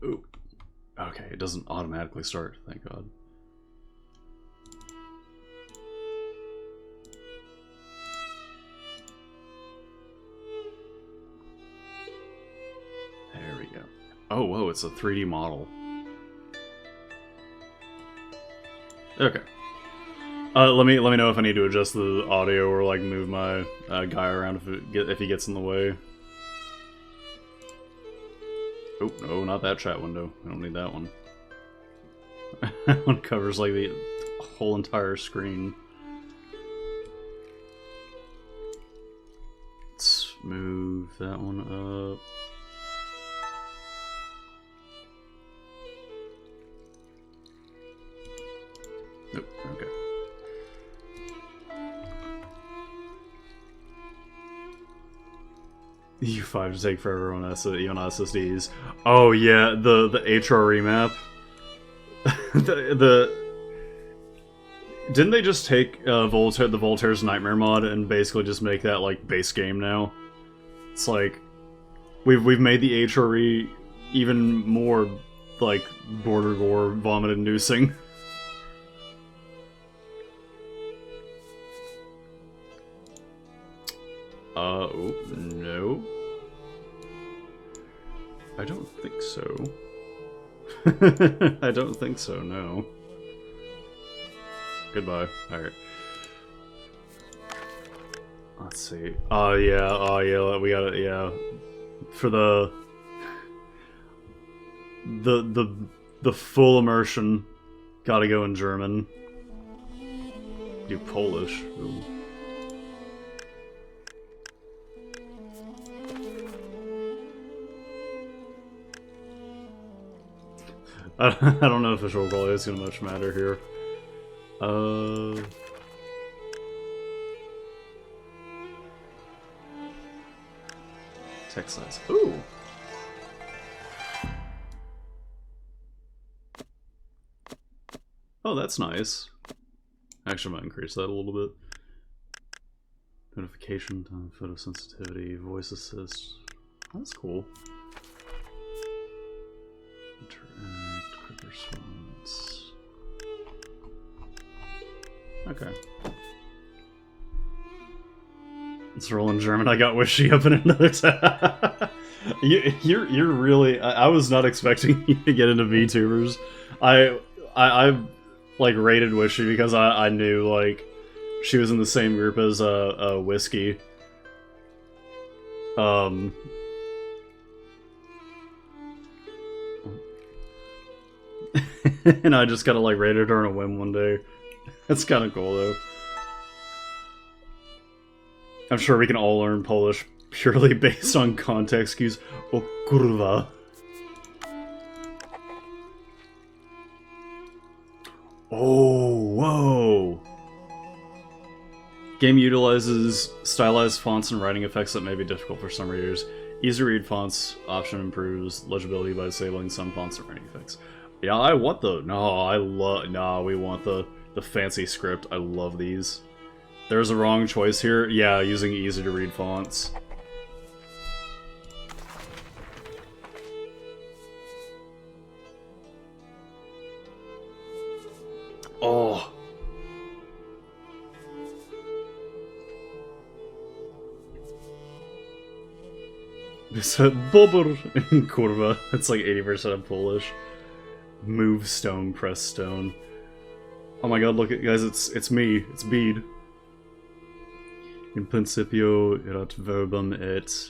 Ooh. Okay, it doesn't automatically start, thank God. There we go. Oh, whoa, it's a 3D model. Okay. Let me know if I need to adjust the audio or like move my guy around if he gets in the way. Oh no, not that chat window. I don't need that one. That one covers like the whole entire screen. Let's move that one up. Nope. Okay. U5 to take forever on even SSDs. Oh yeah, the HRE map. Didn't they just take the Voltaire's Nightmare mod and basically just make that like base game now? It's like we've made the HRE even more like border gore vomit inducing. Oh, no. I don't think so. I don't think so, no. Goodbye. Alright. Let's see. Oh yeah, we got it, yeah. For the full immersion, gotta go in German. Do Polish. Ooh. I don't know if visual quality is gonna much matter here. Text size. Ooh. Oh, that's nice. Actually, I might increase that a little bit. Notification time, photosensitivity, voice assist. That's cool. Interact, quick response. Okay. Let's roll in German. I got Wishy up in another tab. You're really. I was not expecting you to get into VTubers. I like rated Wishy because I knew like she was in the same group as Whiskey. And I just kind of like rated her on a whim one day. That's kind of cool though. I'm sure we can all learn Polish purely based on context cues. O kurwa. Oh, whoa. Game utilizes stylized fonts and writing effects that may be difficult for some readers. Easy read fonts option improves legibility by disabling some fonts and writing effects. Yeah, I want the... No, we want the fancy script. I love these. There's a wrong choice here. Yeah, using easy to read fonts. Oh. They said Bobber in Kurva. It's like 80% of Polish. Move stone, press stone. Oh my god, look at guys, it's me. It's Bede. In principio erat verbum et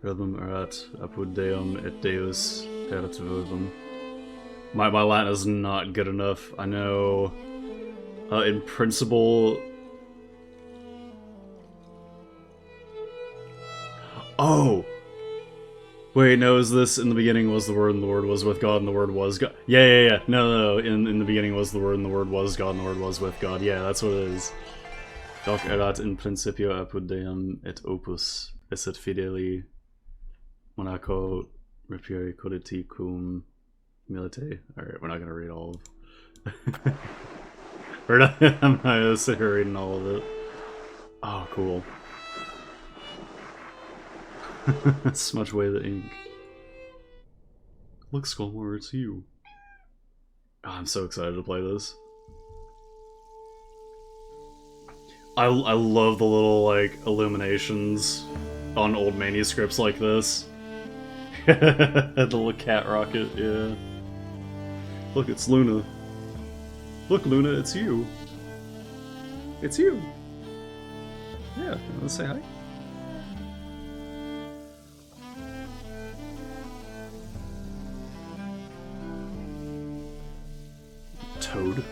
verbum erat apud deum et deus erat verbum. My Latin is not good enough. I know in principle. Oh! Wait, no, is this in the beginning was the Word and the Word was with God and the Word was God? Yeah. No. In the beginning was the Word and the Word was God and the Word was with God. Yeah, that's what it is. Doc erat in principio apud deum et opus esset fideli monaco repiere coditi cum milite. Alright, we're not gonna read all of I'm not gonna sit here reading all of it. Oh, cool. Smudge away the ink. Look, Skullmore, it's you. Oh, I'm so excited to play this. I love the little, like, illuminations on old manuscripts like this. The little cat rocket, yeah. Look, it's Luna. Look, Luna, it's you. It's you. Yeah, let's say hi. Toad.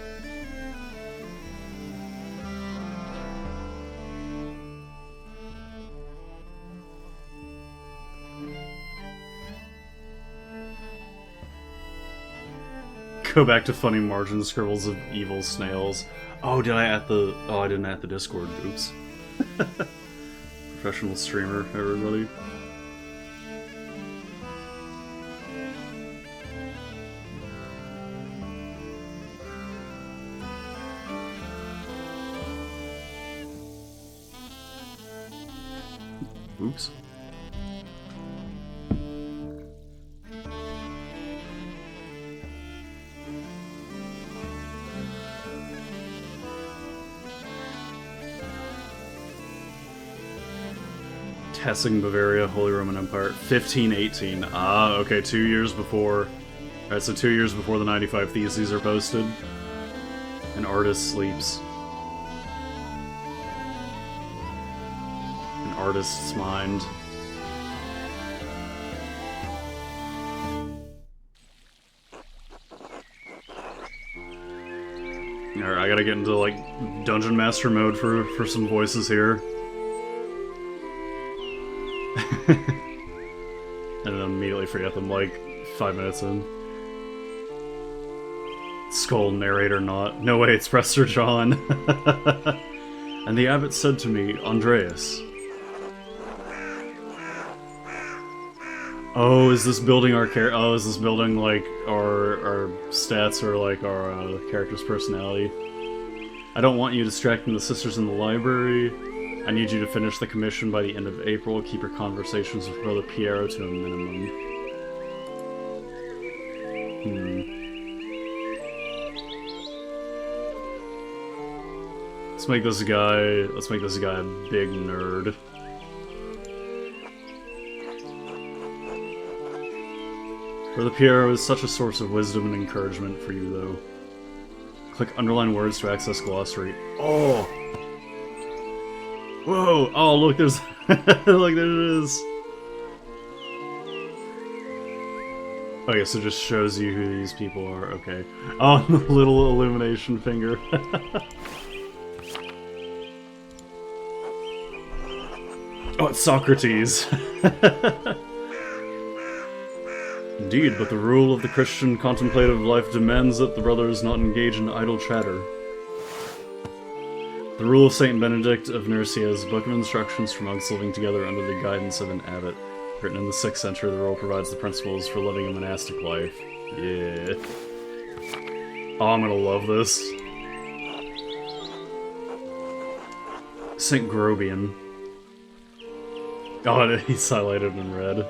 Go back to funny margin scribbles of evil snails. Oh, did I at the... Oh, I didn't at the Discord. Oops. Professional streamer, everybody. Oops. Hessing, Bavaria, Holy Roman Empire, 1518. Ah, okay, 2 years before. Alright, so 2 years before the 95 Theses are posted. An artist sleeps. An artist's mind. Alright, I gotta get into, like, Dungeon Master mode for some voices here. And then immediately forget them like 5 minutes in. Skull narrator not. No way, it's Prester John. And the abbot said to me, Andreas. Oh, is this building our is this building like our stats or like our character's personality? I don't want you distracting the sisters in the library. I need you to finish the commission by the end of April. Keep your conversations with Brother Piero to a minimum. Let's make this guy a big nerd. Brother Piero is such a source of wisdom and encouragement for you, though. Click underline words to access glossary. Oh! Whoa! Oh, look, there's... Look, there it is! Okay, so it just shows you who these people are. Okay. Oh, the little illumination finger. Oh, it's Socrates! Indeed, but the rule of the Christian contemplative life demands that the brothers not engage in idle chatter. The rule of Saint Benedict of Nursia is a book of instructions for monks living together under the guidance of an abbot. Written in the 6th century, the rule provides the principles for living a monastic life. Yeah. Oh, I'm gonna love this. Saint Grobian. Oh, he's highlighted in red.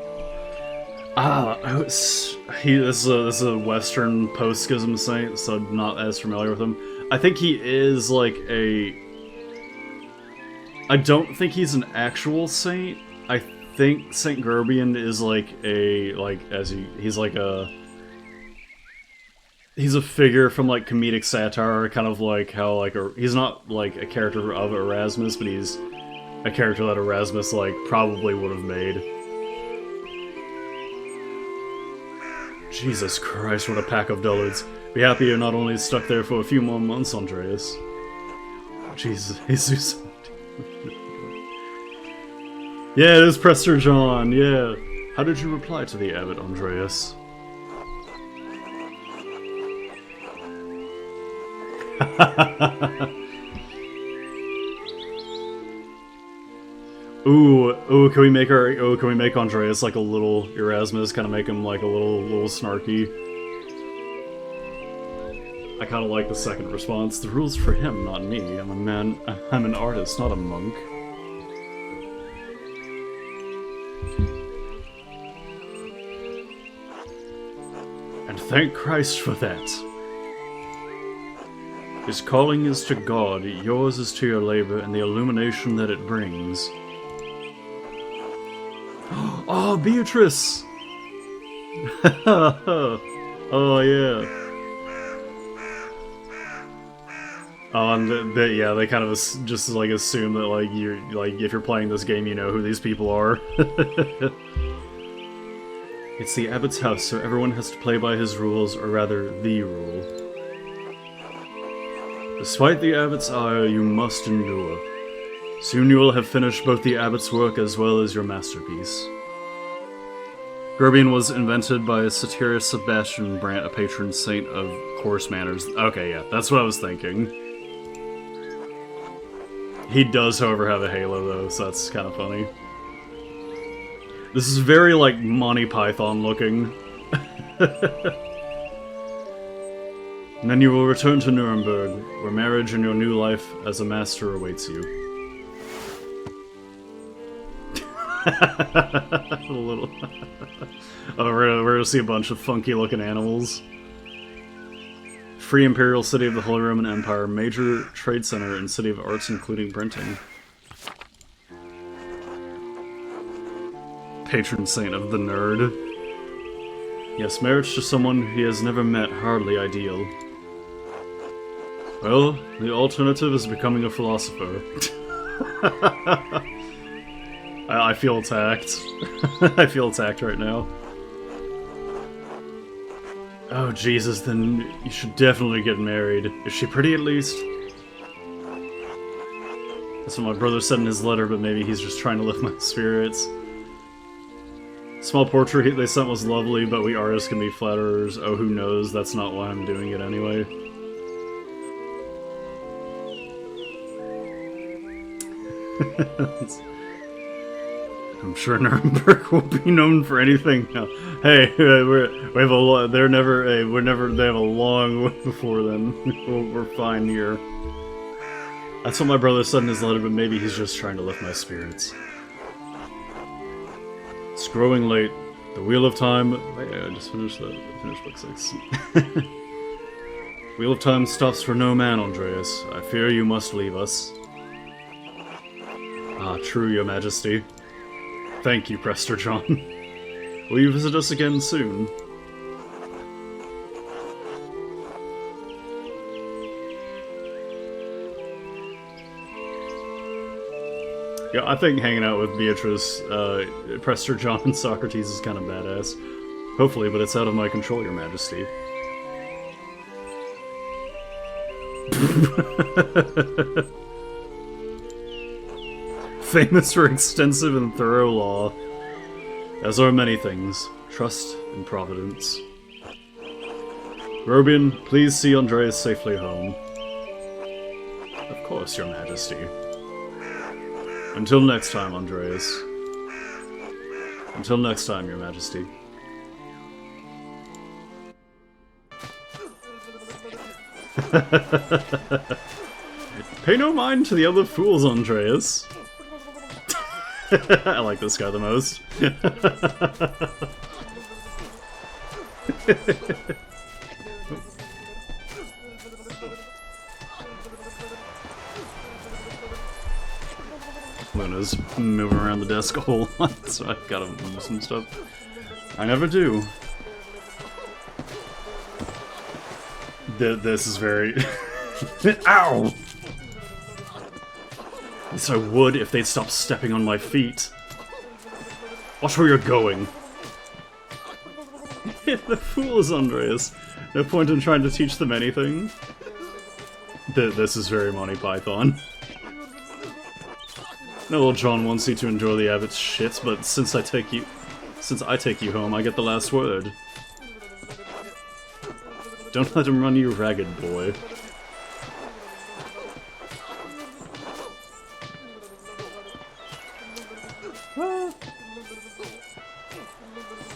Ah, this is a Western post-schism saint, so I'm not as familiar with him. I think he is like a... I don't think he's an actual saint. I think Saint Gerbian is like a, he's like a... He's a figure from like comedic satire, kind of like how he's not like a character of Erasmus, but he's a character that Erasmus like probably would have made. Jesus Christ, what a pack of dullards. Be happy you're not only stuck there for a few more months, Andreas. Jesus, Jesus. Yeah, it is Prester John, yeah. How did you reply to the abbot, Andreas? Ooh, can we make Andreas like a little Erasmus, kind of make him like a little snarky? I kind of like the second response. The rule's for him, not me. I'm an artist, not a monk. And thank Christ for that. His calling is to God, yours is to your labor and the illumination that it brings. Oh, Beatrice! Oh, yeah. Oh, and yeah, they kind of just like assume that like you're like if you're playing this game, you know who these people are. It's the abbot's house, so everyone has to play by his rules, or rather, the rule. Despite the abbot's ire, you must endure. Soon you will have finished both the abbot's work as well as your masterpiece. Gerbian was invented by Satirius Sebastian Brandt, a patron saint of coarse manners. Okay, yeah, that's what I was thinking. He does, however, have a halo, though, so that's kind of funny. This is very, like, Monty Python looking. And then you will return to Nuremberg, where marriage and your new life as a master awaits you. A little. Oh, we're gonna see a bunch of funky-looking animals. Free Imperial City of the Holy Roman Empire, major trade center and city of arts including printing. Patron saint of the nerd. Yes, marriage to someone he has never met, hardly ideal. Well, the alternative is becoming a philosopher. I feel attacked. I feel attacked right now. Oh, Jesus, then you should definitely get married. Is she pretty at least? That's what my brother said in his letter, but maybe he's just trying to lift my spirits. Small portrait they sent was lovely, but we artists can be flatterers. Oh, who knows? That's not why I'm doing it anyway. I'm sure Nuremberg will be known for anything now. Hey, we have a lot. They have a long way before then. We're fine here. That's what my brother said in his letter, but maybe he's just trying to lift my spirits. It's growing late. The Wheel of Time. Wait, I just finished book 6. Wheel of Time stops for no man, Andreas. I fear you must leave us. Ah, true, your majesty. Thank you, Prester John. Will you visit us again soon? Yeah, I think hanging out with Beatrice, Prester John, and Socrates is kind of badass. Hopefully, but it's out of my control, your majesty. Famous for extensive and thorough law, as are many things, trust and providence. Robian, please see Andreas safely home. Of course, your majesty. Until next time, Andreas. Until next time, your majesty. Pay no mind to the other fools, Andreas. I like this guy the most. Luna's moving around the desk a whole lot, so I've gotta move some stuff. I never do. This is very... Ow! Yes, I would if they'd stop stepping on my feet. Watch where you're going. The fools, Andreas. No point in trying to teach them anything. This is very Monty Python. No, well, John wants you to enjoy the abbot's shit, but since I take you home, I get the last word. Don't let him run you ragged, boy.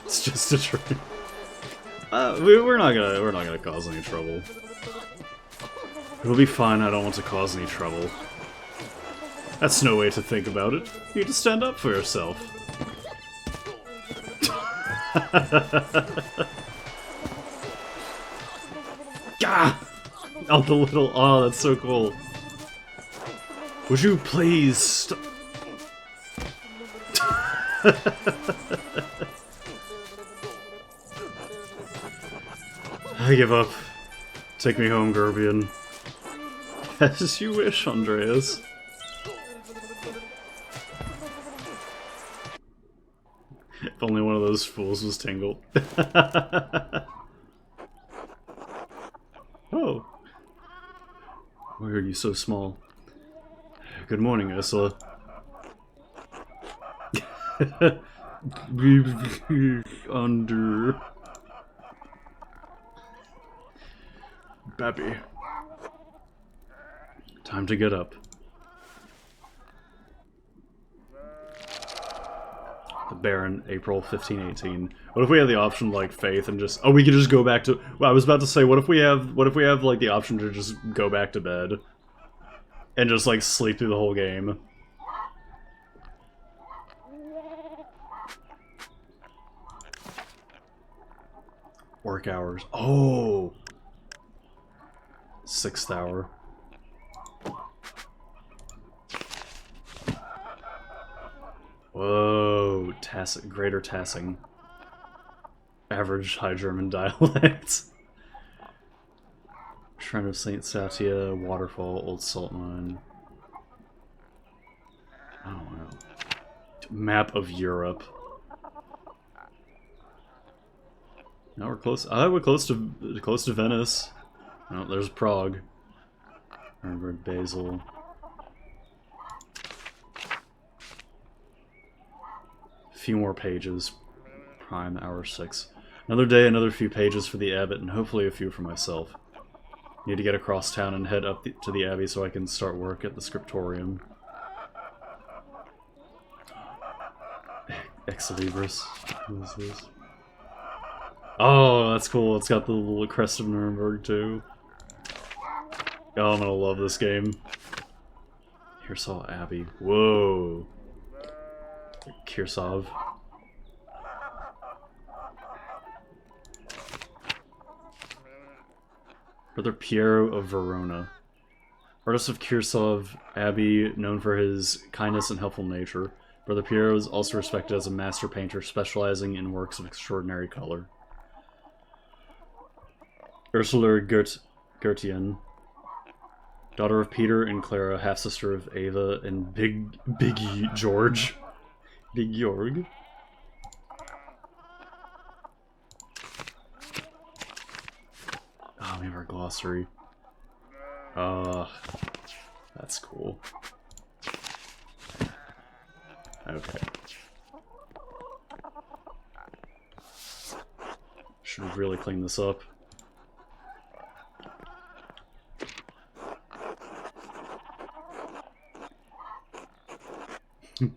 It's just a train. We're not gonna cause any trouble. It'll be fine. I don't want to cause any trouble. That's no way to think about it. You need to stand up for yourself. Gah! Oh, the little... Oh, that's so cool. Would you please stop? I give up. Take me home, Gerbian. As you wish, Andreas. If only one of those fools was Tingle. Oh. Why are you so small? Good morning, Ursula. Under... Babby. Time to get up. The Baron, April 1518. What if we had the option like Faith and just... Oh, we could just go back to... Well, I was about to say, what if we have like the option to just go back to bed? And just like sleep through the whole game? Work hours. Oh! 6th hour. Whoa, greater tassing. Average High German dialect. Shrine of Saint Satia, Waterfall, Old Salt Mine. I don't know. Map of Europe. Now we're close. We're close to Venice. Oh, there's Prague. Nuremberg, Basel. A few more pages. Prime, hour 6. Another day, another few pages for the abbot, and hopefully a few for myself. Need to get across town and head up to the abbey so I can start work at the scriptorium. Ex Libris. What is this? Oh, that's cool. It's got the little crest of Nuremberg, too. Oh, I'm gonna love this game. Hirsau Abbey. Whoa. Kirsov. Brother Piero of Verona. Artist of Kirsov Abbey, known for his kindness and helpful nature. Brother Piero is also respected as a master painter, specializing in works of extraordinary color. Ursula Gertien. Daughter of Peter and Clara, half-sister of Ava and Big George. Big Jorg. Oh, we have our glossary. That's cool. Okay. Should really clean this up.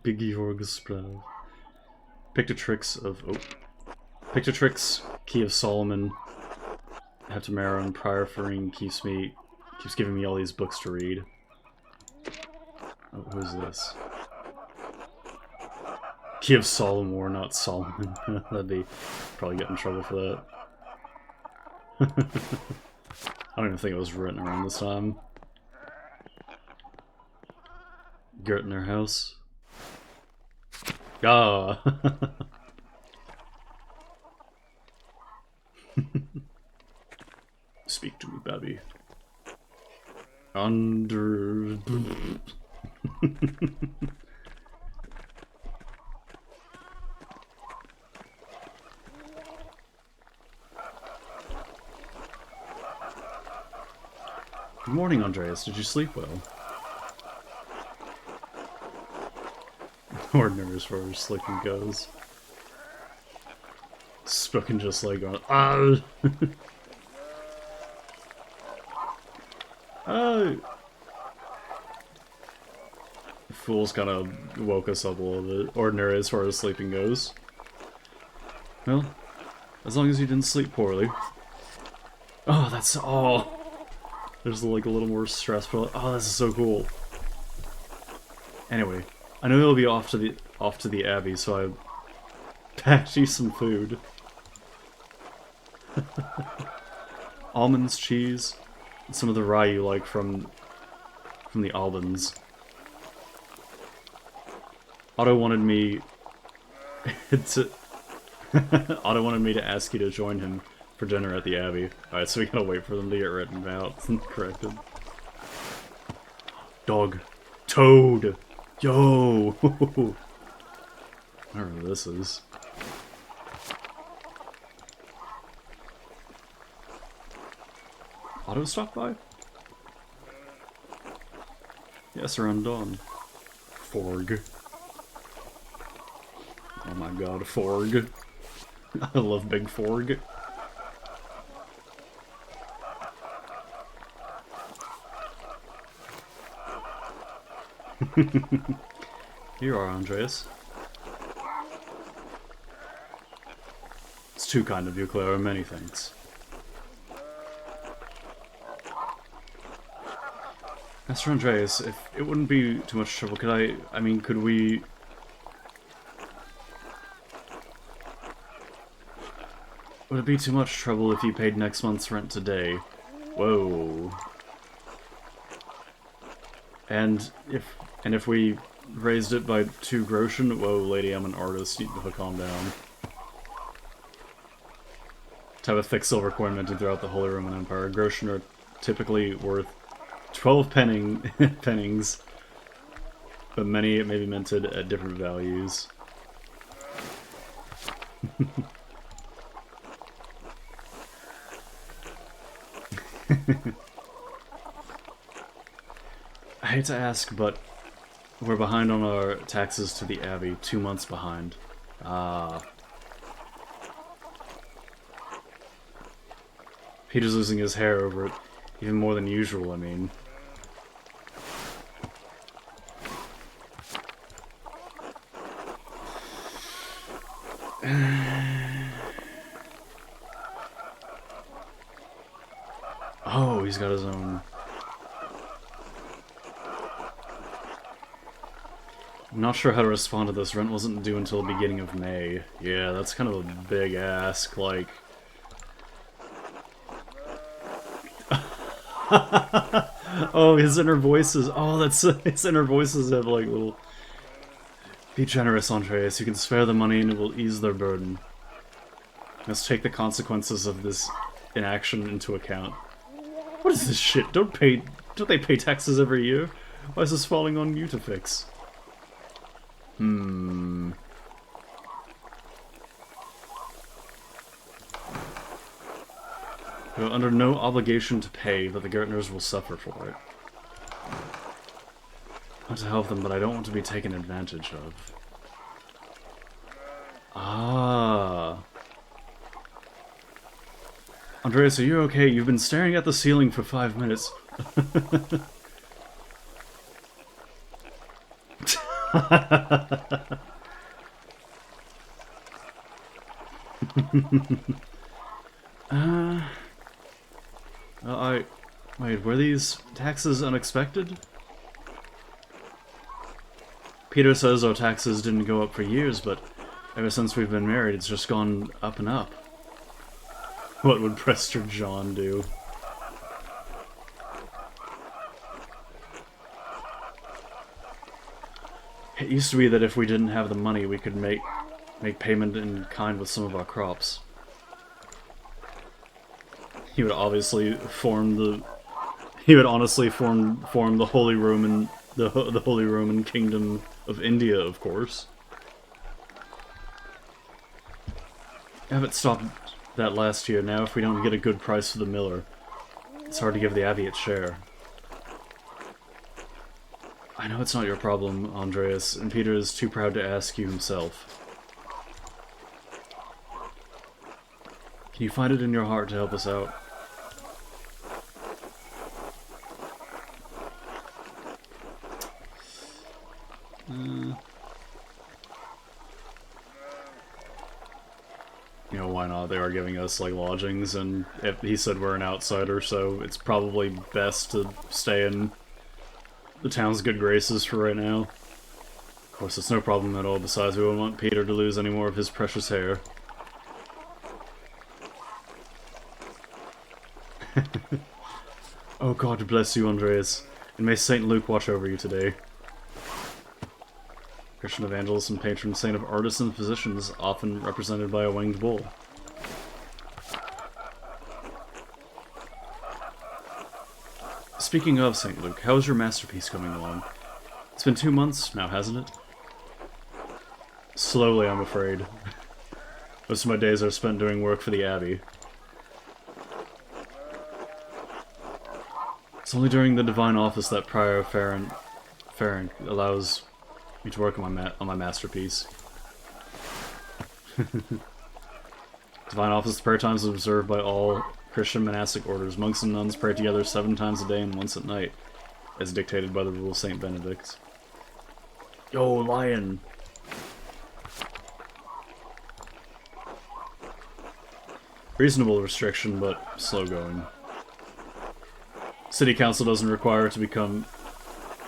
Big Jorgsprav. Pictotrix of... Oh. Pictotrix, Key of Solomon. Heptameron, Prior Faring keeps giving me all these books to read. Oh, who's this? Key of Solomon, not Solomon. That'd be... Probably get in trouble for that. I don't even think it was written around this time. Gertner House. Ah! Speak to me, Babby. Under... Good morning, Andreas. Did you sleep well? Ordinary as far as sleeping goes. Spoken just like ah. The fools kind of woke us up a little bit. Ordinary as far as sleeping goes. Well, as long as you didn't sleep poorly. Oh, that's all. There's like a little more stress, but oh, this is so cool. Anyway, I know you'll be off to the Abbey, so I packed you some food. almonds, cheese, and some of the rye you like from the Albans. Otto wanted me to Otto wanted me to ask you to join him for dinner at the Abbey. Alright, so we gotta wait for them to get written out and corrected. Dog. Toad! Yo! Whatever this is. Otto stopped by? Yes, around dawn. Forg. Oh my god, Forg. I love Big Forg. Here you are, Andreas. It's too kind of you, Clara. Many thanks. Master Andreas, if it wouldn't be too much trouble, could we... Would it be too much trouble if you paid next month's rent today? Whoa. And if we raised it by 2 groschen? Whoa, lady, I'm an artist. You need to calm down. To have a thick silver coin minted throughout the Holy Roman Empire. Groschen are typically worth 12 pennings, but many may be minted at different values. I hate to ask, but we're behind on our taxes to the Abbey. 2 months behind. Ah. Peter's losing his hair over it. Even more than usual, I mean. Oh, he's got his own... I'm not sure how to respond to this. Rent wasn't due until the beginning of May. Yeah, that's kind of a big ask, like... Oh, his inner voices. Oh, that's... his inner voices have, like, little... Be generous, Andreas. You can spare the money and it will ease their burden. Let's take the consequences of this inaction into account. What is this shit? Don't they pay taxes every year? Why is this falling on you to fix? You're under no obligation to pay, but the Gertners will suffer for it. I want to help them, but I don't want to be taken advantage of. Ah. Andreas, are you okay? You've been staring at the ceiling for 5 minutes. Wait, were these taxes unexpected? Peter says our taxes didn't go up for years, but ever since we've been married, it's just gone up and up. What would Prester John do? It used to be that if we didn't have the money, we could make payment in kind with some of our crops. He would obviously form the... He would honestly form the Holy Roman... the Holy Roman Kingdom of India, of course. Abbott stopped that last year. Now if we don't get a good price for the miller, it's hard to give the Abbey its share. I know it's not your problem, Andreas, and Peter is too proud to ask you himself. Can you find it in your heart to help us out? You know, why not? They are giving us, like, lodgings, and if he said we're an outsider, so it's probably best to stay in the town's good graces for right now. Of course, it's no problem at all. Besides, we won't want Peter to lose any more of his precious hair. Oh, God bless you, Andreas, and may Saint Luke watch over you today. Christian evangelist and patron saint of artists and physicians, often represented by a winged bull. Speaking of St. Luke, how is your masterpiece coming along? It's been 2 months now, hasn't it? Slowly, I'm afraid. Most of my days are spent doing work for the Abbey. It's only during the Divine Office that Prior Farron allows me to work on my masterpiece. Divine Office prayer times is observed by all Christian monastic orders. Monks and nuns pray together 7 times a day and once at night, as dictated by the rule of Saint Benedict. Yo, lion! Reasonable restriction, but slow going. City Council doesn't require it to become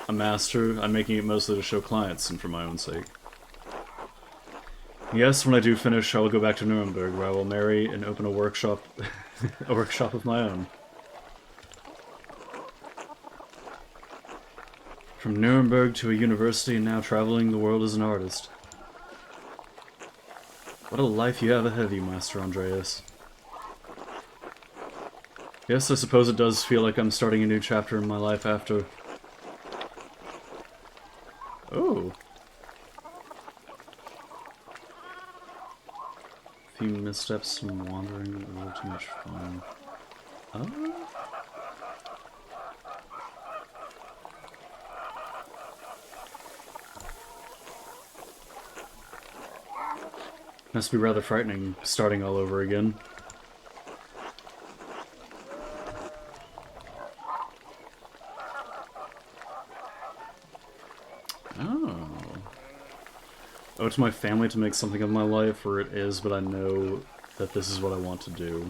a master. I'm making it mostly to show clients and for my own sake. Yes, when I do finish, I will go back to Nuremberg, where I will marry and open a workshop, a workshop of my own. From Nuremberg to a university and now traveling the world as an artist. What a life you have ahead of you, Master Andreas. Yes, I suppose it does feel like I'm starting a new chapter in my life after... Oh. A few missteps and wandering, a little too much fun. Oh. Must be rather frightening, starting all over again. Oh. Oh, it's my family to make something of my life, or it is, but I know that this is what I want to do.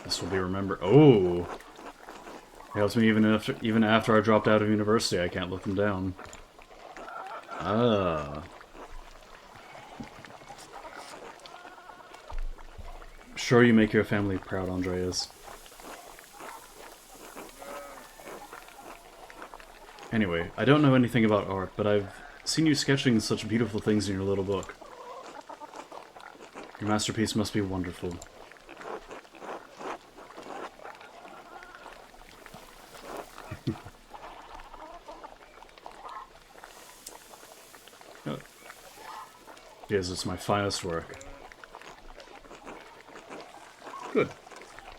This will be remembered. Oh! It helps me even after I dropped out of university. I can't let them down. Ah. Sure you make your family proud, Andreas. Anyway, I don't know anything about art, but I've seen you sketching such beautiful things in your little book. Your masterpiece must be wonderful. Yes, it's my finest work. Good.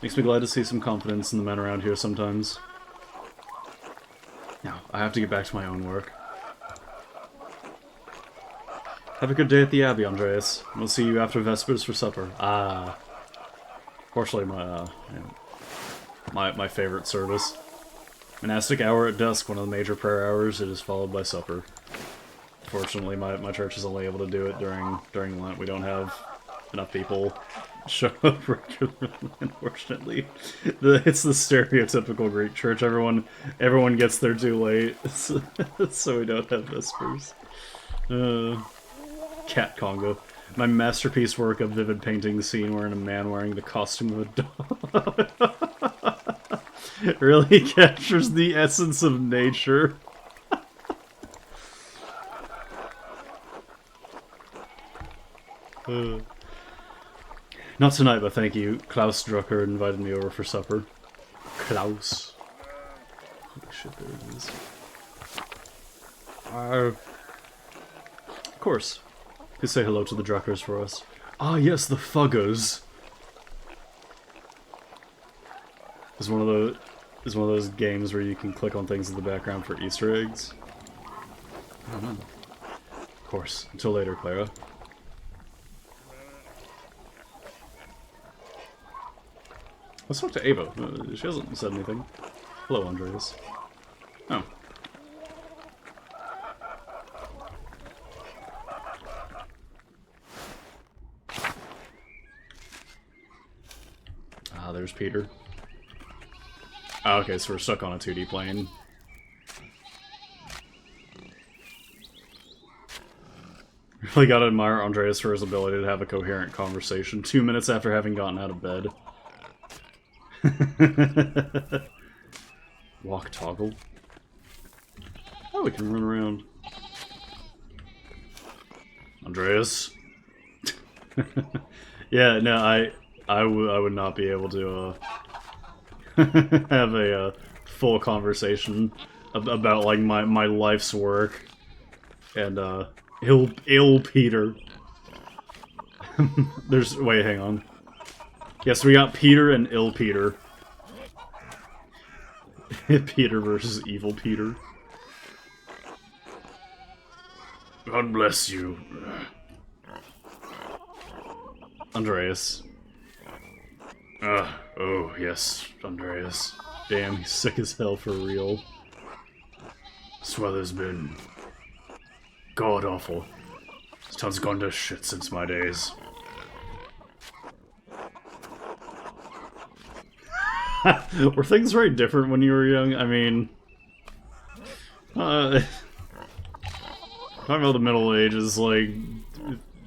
Makes me glad to see some confidence in the men around here sometimes. Now, I have to get back to my own work. Have a good day at the Abbey, Andreas. We'll see you after Vespers for supper. Ah. Fortunately, my favorite service. Monastic hour at dusk, one of the major prayer hours. It is followed by supper. Fortunately, my church is only able to do it during Lent. We don't have enough people show up regularly, unfortunately. It's the stereotypical Greek church. Everyone gets there too late, so we don't have Vespers. Cat Congo. My masterpiece work of vivid painting the scene wherein a man wearing the costume of a dog really captures the essence of nature. Not tonight, but thank you. Klaus Drucker invited me over for supper. Klaus. Holy shit, there it is. Of course. Please say hello to the Druckers for us. Ah, yes, the Fuggers. It's one of those games where you can click on things in the background for Easter eggs. I don't know. Of course. Until later, Clara. Let's talk to Ava. She hasn't said anything. Hello, Andreas. Oh. Ah, there's Peter. Oh, okay, so we're stuck on a 2D plane. Really gotta admire Andreas for his ability to have a coherent conversation 2 minutes after having gotten out of bed. Walk toggle. Oh, we can run around. Andreas? Yeah, no, I would not be able to have a full conversation about like my life's work and ill Peter. Wait, hang on. Yes, we got Peter and ill Peter. Peter versus evil Peter. God bless you, Andreas. Oh yes, Andreas. Damn, he's sick as hell for real. This weather's been god-awful. This town's gone to shit since my days. Were things very different when you were young? I mean... talking about the Middle Ages, like...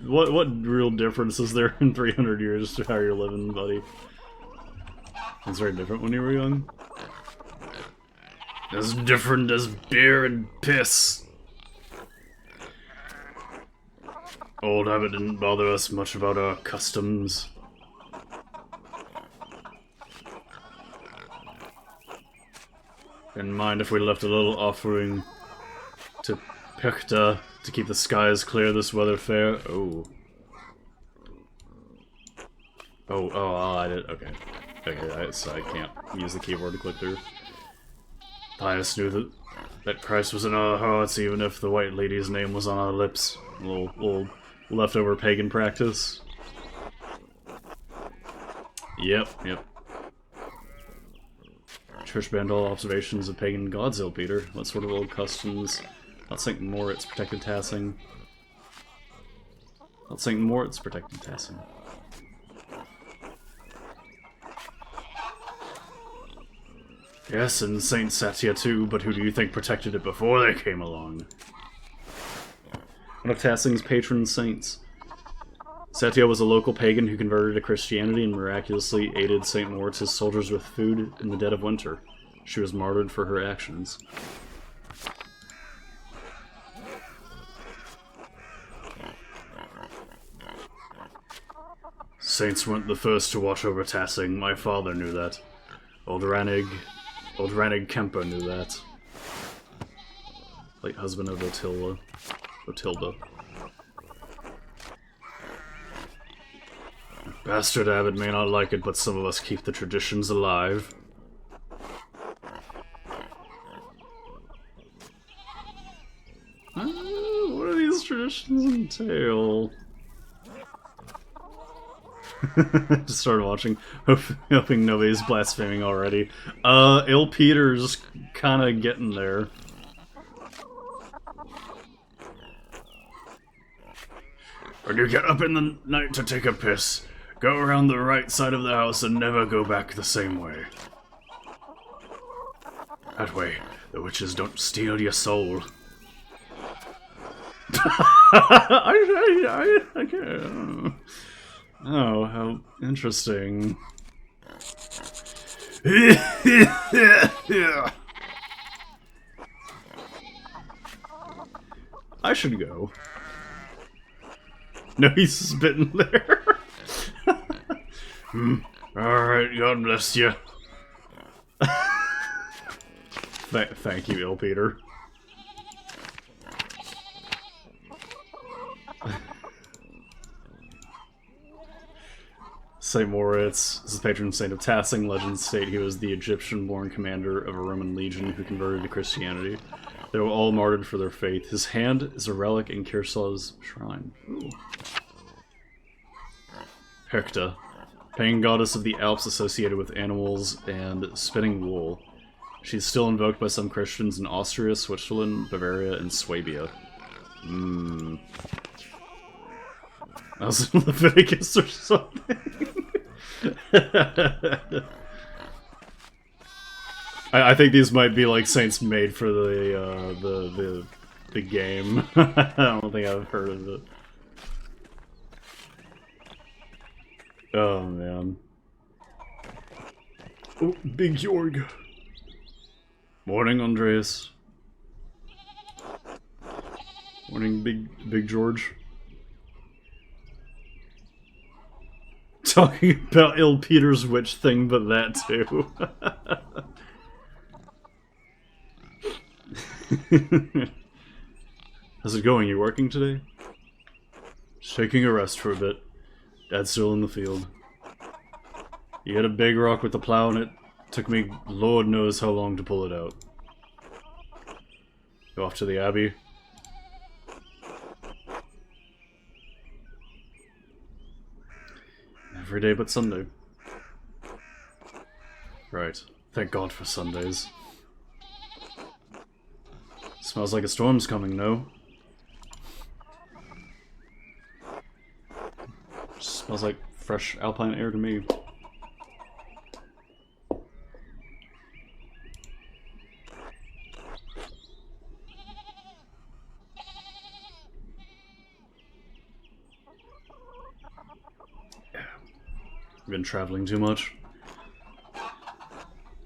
What real difference is there in 300 years to how you're living, buddy? It's very different when you were young. As different as beer and piss. Old habit didn't bother us much about our customs. Didn't mind if we left a little offering to Pechta to keep the skies clear this weather fair. Oh. Oh, I did. Okay. Okay, so I can't use the keyboard to click through. Pius knew that Christ was in our hearts, even if the White Lady's name was on our lips. A little leftover pagan practice. Yep. Church banned all observations of pagan gods, ill Peter. What sort of old customs? Not St. Moritz protected Tassing. Not St. Moritz protected Tassing. Yes, and Saint Satya too, but who do you think protected it before they came along? One of Tassing's patron saints. Satya was a local pagan who converted to Christianity and miraculously aided St. Moritz's soldiers with food in the dead of winter. She was martyred for her actions. Saints weren't the first to watch over Tassing. My father knew that. Old Ranig Kemper knew that. Late husband of Otilda. Bastard Abbot may not like it, but some of us keep the traditions alive. What do these traditions entail? Just started watching, hoping nobody's blaspheming already. Ill Peter's kinda getting there. When you get up in the night to take a piss, go around the right side of the house and never go back the same way. That way, the witches don't steal your soul. I can't. Oh, how interesting. I should go. No, he's spitting there. Alright, God bless you. Thank you, ill Peter. St. Moritz is the patron saint of Tassing. Legends state he was the Egyptian-born commander of a Roman legion who converted to Christianity. They were all martyred for their faith. His hand is a relic in Kirsala's shrine. Ooh. Pechta, pagan goddess of the Alps associated with animals and spinning wool. She's still invoked by some Christians in Austria, Switzerland, Bavaria, and Swabia. I was in Leviticus or something. I think these might be like saints made for the game. I don't think I've heard of it. Oh, man. Oh, Big Jorg. Morning, Andreas. Morning, Big George. Talking about Il Peter's witch thing, but that too. How's it going? You working today? Just taking a rest for a bit. Dad's still in the field. You hit a big rock with the plow and it took me Lord knows how long to pull it out. Go off to the Abbey. Every day but Sunday. Right. Thank God for Sundays. Smells like a storm's coming, no? Smells like fresh alpine air to me. Been traveling too much.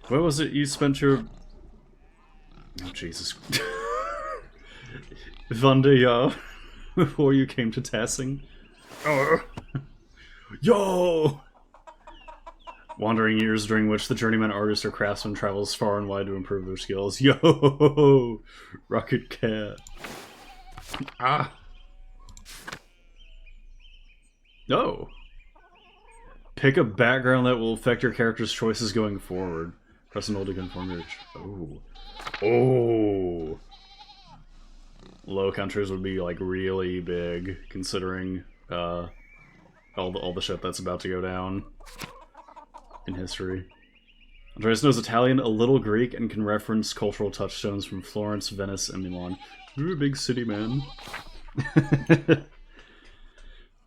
Where was it you spent your... Oh, Jesus. Vandeja, before you came to Tassing? Oh. Yo! Wandering years during which the journeyman artist or craftsman travels far and wide to improve their skills. Yo! Rocket Cat. Ah! No! Pick a background that will affect your character's choices going forward. Press and hold to confirm your... Oh. Oh! Low Countries would be, like, really big, considering, all the shit that's about to go down in history. Andreas knows Italian, a little Greek, and can reference cultural touchstones from Florence, Venice, and Milan. You're a big city, man.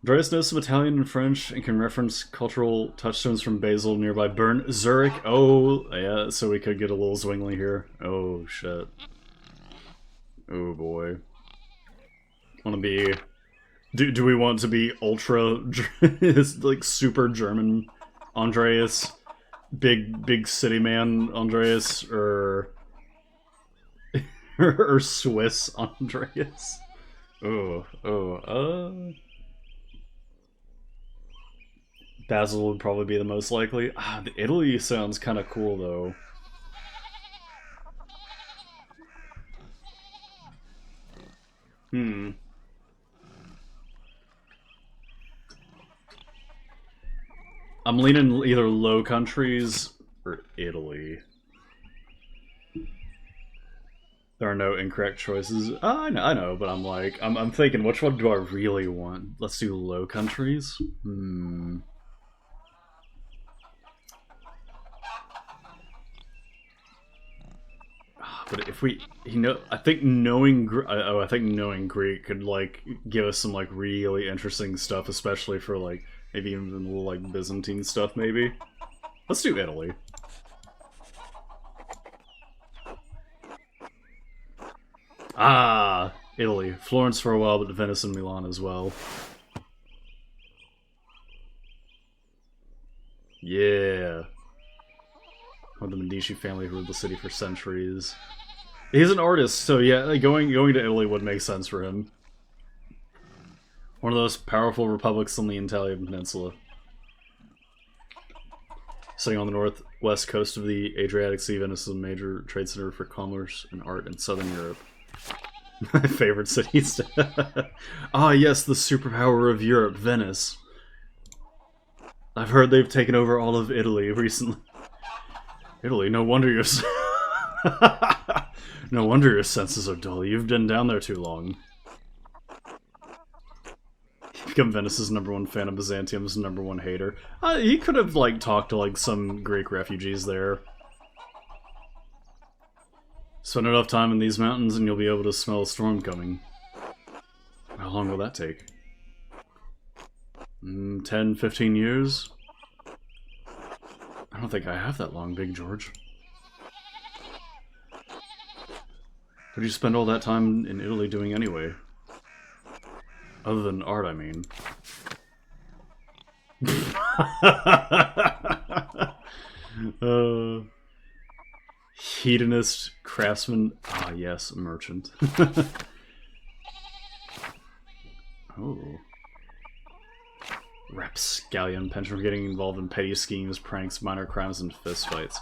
Andreas knows some Italian and French and can reference cultural touchstones from Basel, nearby Bern, Zurich. Oh, yeah, so we could get a little Zwingli here. Oh, shit. Oh, boy. Want to be... Do we want to be ultra... like, super German Andreas? Big city man Andreas? Or... or Swiss Andreas? Basel would probably be the most likely. Ah, the Italy sounds kind of cool, though. I'm leaning either Low Countries or Italy. There are no incorrect choices. I know, but I'm like, I'm thinking, which one do I really want? Let's do Low Countries. But if we, I think knowing Greek could like give us some like really interesting stuff, especially for like maybe even a little like Byzantine stuff. Maybe. Let's do Italy. Ah, Italy. Florence for a while, but Venice and Milan as well. Yeah. One of the Medici family who ruled the city for centuries. He's an artist, so yeah, going to Italy would make sense for him. One of those powerful republics on the Italian peninsula. Sitting on the northwest coast of the Adriatic Sea, Venice is a major trade center for commerce and art in southern Europe. My favorite cities. Ah, yes, the superpower of Europe, Venice. I've heard they've taken over all of Italy recently. Italy, no wonder you're... no wonder your senses are dull. You've been down there too long. Become Venice's #1 fan of Byzantium's #1 hater. He could have, like, talked to, like, some Greek refugees there. Spend enough time in these mountains and you'll be able to smell a storm coming. How long will that take? 10, 15 years? I don't think I have that long, Big George. What did you spend all that time in Italy doing anyway? Other than art, I mean. Hedonist craftsman. Ah, yes, merchant. Oh. Rapscallion, penchant for getting involved in petty schemes, pranks, minor crimes, and fistfights.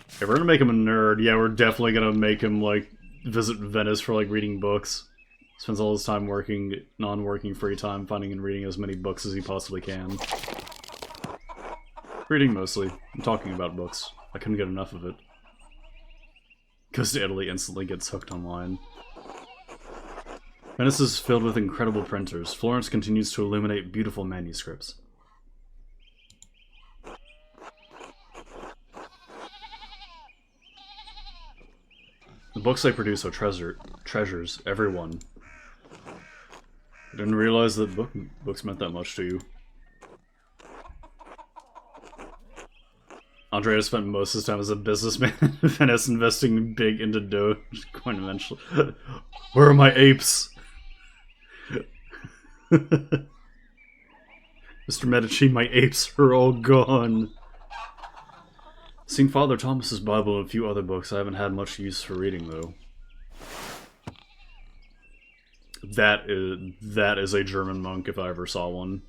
If we're gonna make him a nerd, yeah, we're definitely gonna make him, like, visit Venice for, like, reading books. Spends all his time working, non-working free time, finding and reading as many books as he possibly can. Reading, mostly. I'm talking about books. I couldn't get enough of it. Goes to Italy, instantly gets hooked online. Venice is filled with incredible printers. Florence continues to illuminate beautiful manuscripts. The books they produce are treasures, every one. I didn't realize that books meant that much to you. Andreas spent most of his time as a businessman in Venice, investing big into Doge coin eventually. Where are my apes? Mr. Medici, my apes are all gone. Seen Father Thomas's Bible and a few other books. I haven't had much use for reading, though. That is a German monk if I ever saw one.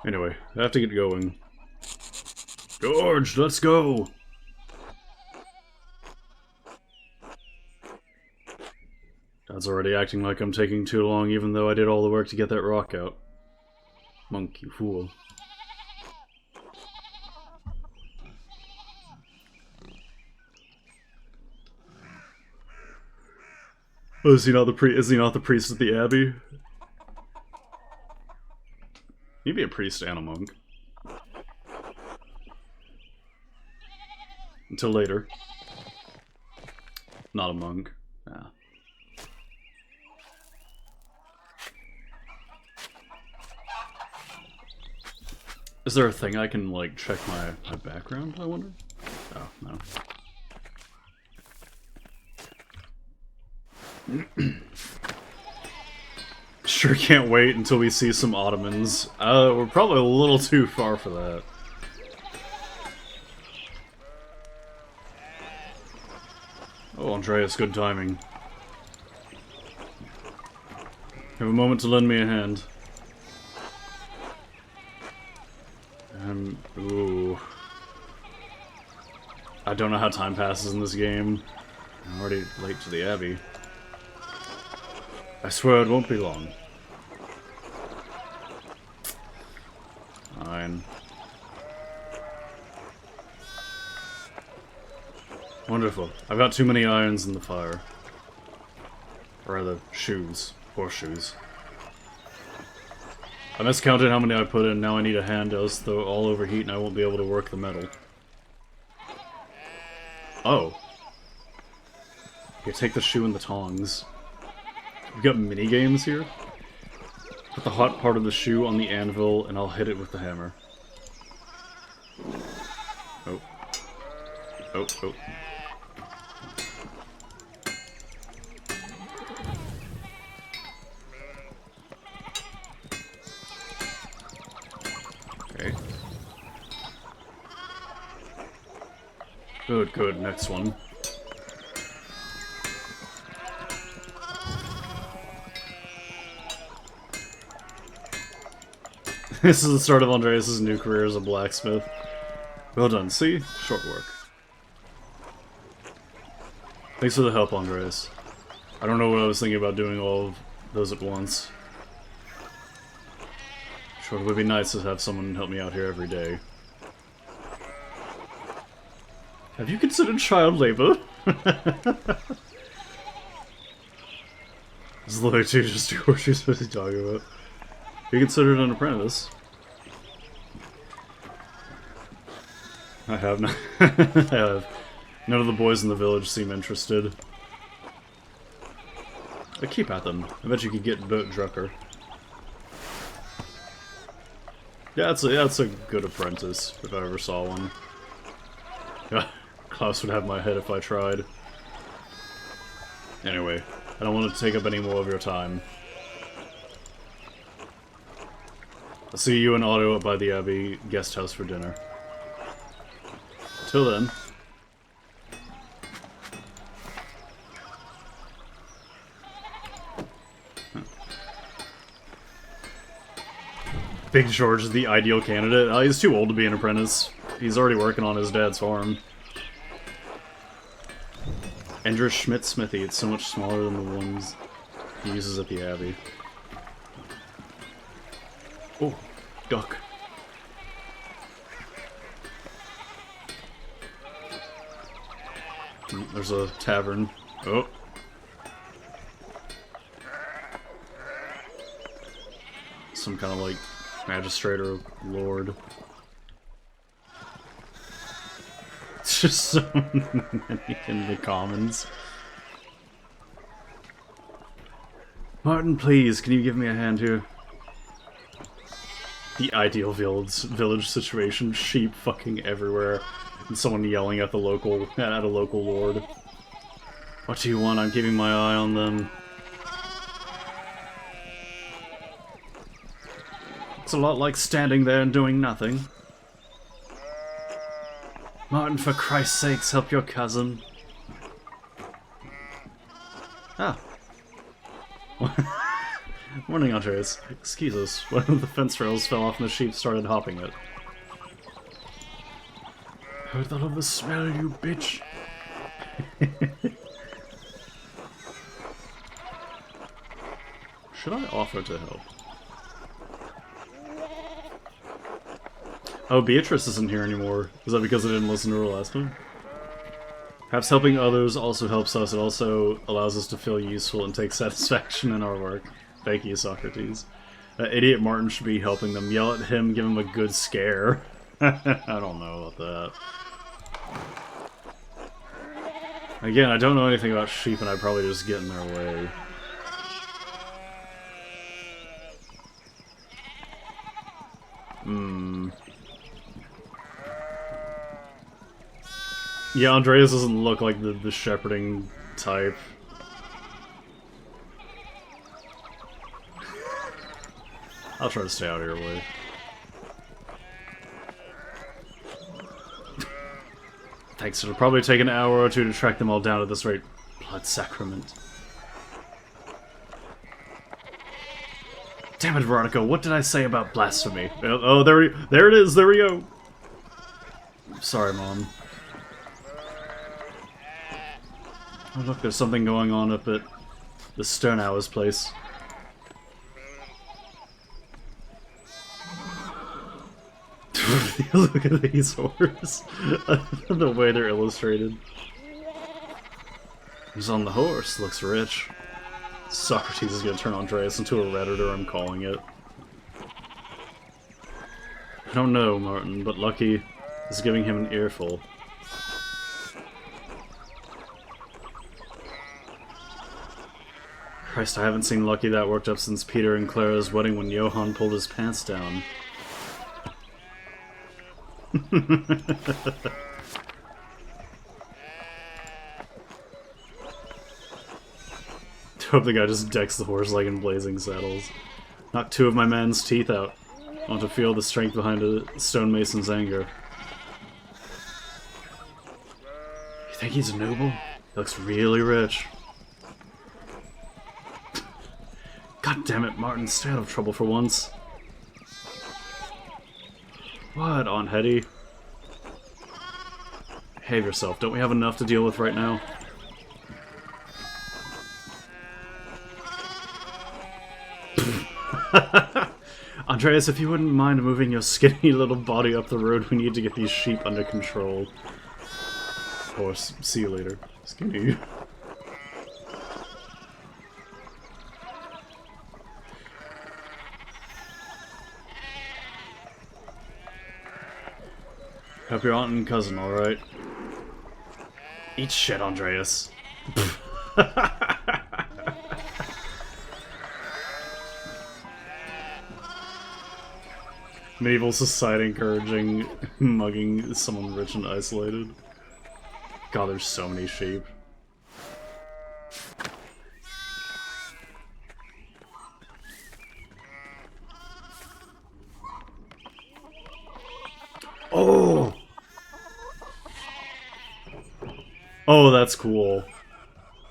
Anyway, I have to get going. George, let's go! Dad's already acting like I'm taking too long, even though I did all the work to get that rock out. Monk, you fool. Oh, is he not the priest at the abbey? He'd be a priest and a monk. Until later. Not a monk. Nah. Is there a thing I can, like, check my background, I wonder? Oh, no. Sure can't wait until we see some Ottomans. We're probably a little too far for that. Oh, Andreas, good timing. Have a moment to lend me a hand. Ooh. I don't know how time passes in this game. I'm already late to the Abbey. I swear it won't be long. Fine. Wonderful. I've got too many irons in the fire. Or rather, shoes. Horseshoes. I miscounted how many I put in, now I need a hand, else they'll all overheat and I won't be able to work the metal. Oh. Here, take the shoe and the tongs. We've got mini-games here? Put the hot part of the shoe on the anvil and I'll hit it with the hammer. Oh. Oh, oh. Okay. Good, good, next one. This is the start of Andreas' new career as a blacksmith. Well done, see? Short work. Thanks for the help, Andreas. I don't know what I was thinking about doing all of those at once. Sure, it would be nice to have someone help me out here every day. Have you considered child labor? This is literally just what you're supposed to be talking about. You considered an apprentice. I have not. I have. None of the boys in the village seem interested. But keep at them. I bet you could get Bert Drucker. Yeah, that's a good apprentice, if I ever saw one. Yeah, Klaus would have my head if I tried. Anyway, I don't want to take up any more of your time. I'll see you and Otto up by the Abbey guest house for dinner. Till then. Big George is the ideal candidate. Oh, he's too old to be an apprentice. He's already working on his dad's farm. Andreas Schmidt Smithy. It's so much smaller than the ones he uses at the Abbey. Oh, duck. There's a tavern. Oh. Some kind of like magistrate or lord. It's just so many in the commons. Martin, please, can you give me a hand here? The ideal village situation. Sheep fucking everywhere. And someone yelling at a local lord. What do you want? I'm keeping my eye on them. It's a lot like standing there and doing nothing. Martin, for Christ's sakes, help your cousin. Ah. Morning, Andreas. Excuse us. One of the fence rails fell off and the sheep started hopping it. Heard that of the smell, you bitch. Should I offer to help? Oh, Beatrice isn't here anymore. Is that because I didn't listen to her last time? Perhaps helping others also helps us. It also allows us to feel useful and take satisfaction in our work. Thank you, Socrates. Idiot Martin should be helping them. Yell at him, give him a good scare. I don't know about that. Again, I don't know anything about sheep and I'd probably just get in their way. Yeah, Andreas doesn't look like the shepherding type. I'll try to stay out of your way. Thanks, it'll probably take an hour or two to track them all down at this rate. Blood sacrament. Damn it, Veronica, what did I say about blasphemy? Oh, there it is, there we go! Sorry, Mom. Oh look, there's something going on up at the Sternhour's place. Look at these horses. The way they're illustrated. Who's on the horse? Looks rich. Socrates is gonna turn Andreas into a redditor, I'm calling it. I don't know, Martin, but Lucky is giving him an earful. Christ, I haven't seen Lucky that worked up since Peter and Clara's wedding when Johann pulled his pants down. Hope the guy just decks the horse like in Blazing Saddles. Knock two of my man's teeth out. I want to feel the strength behind a stonemason's anger. You think he's a noble? He looks really rich. God damn it, Martin, stay out of trouble for once. What, Aunt Hetty? Behave yourself. Don't we have enough to deal with right now? Andreas, if you wouldn't mind moving your skinny little body up the road, we need to get these sheep under control. Of course, see you later. Skinny. Hope your aunt and cousin alright. Eat shit, Andreas. Medieval society encouraging mugging someone rich and isolated. God, there's so many sheep. Oh! Oh, that's cool.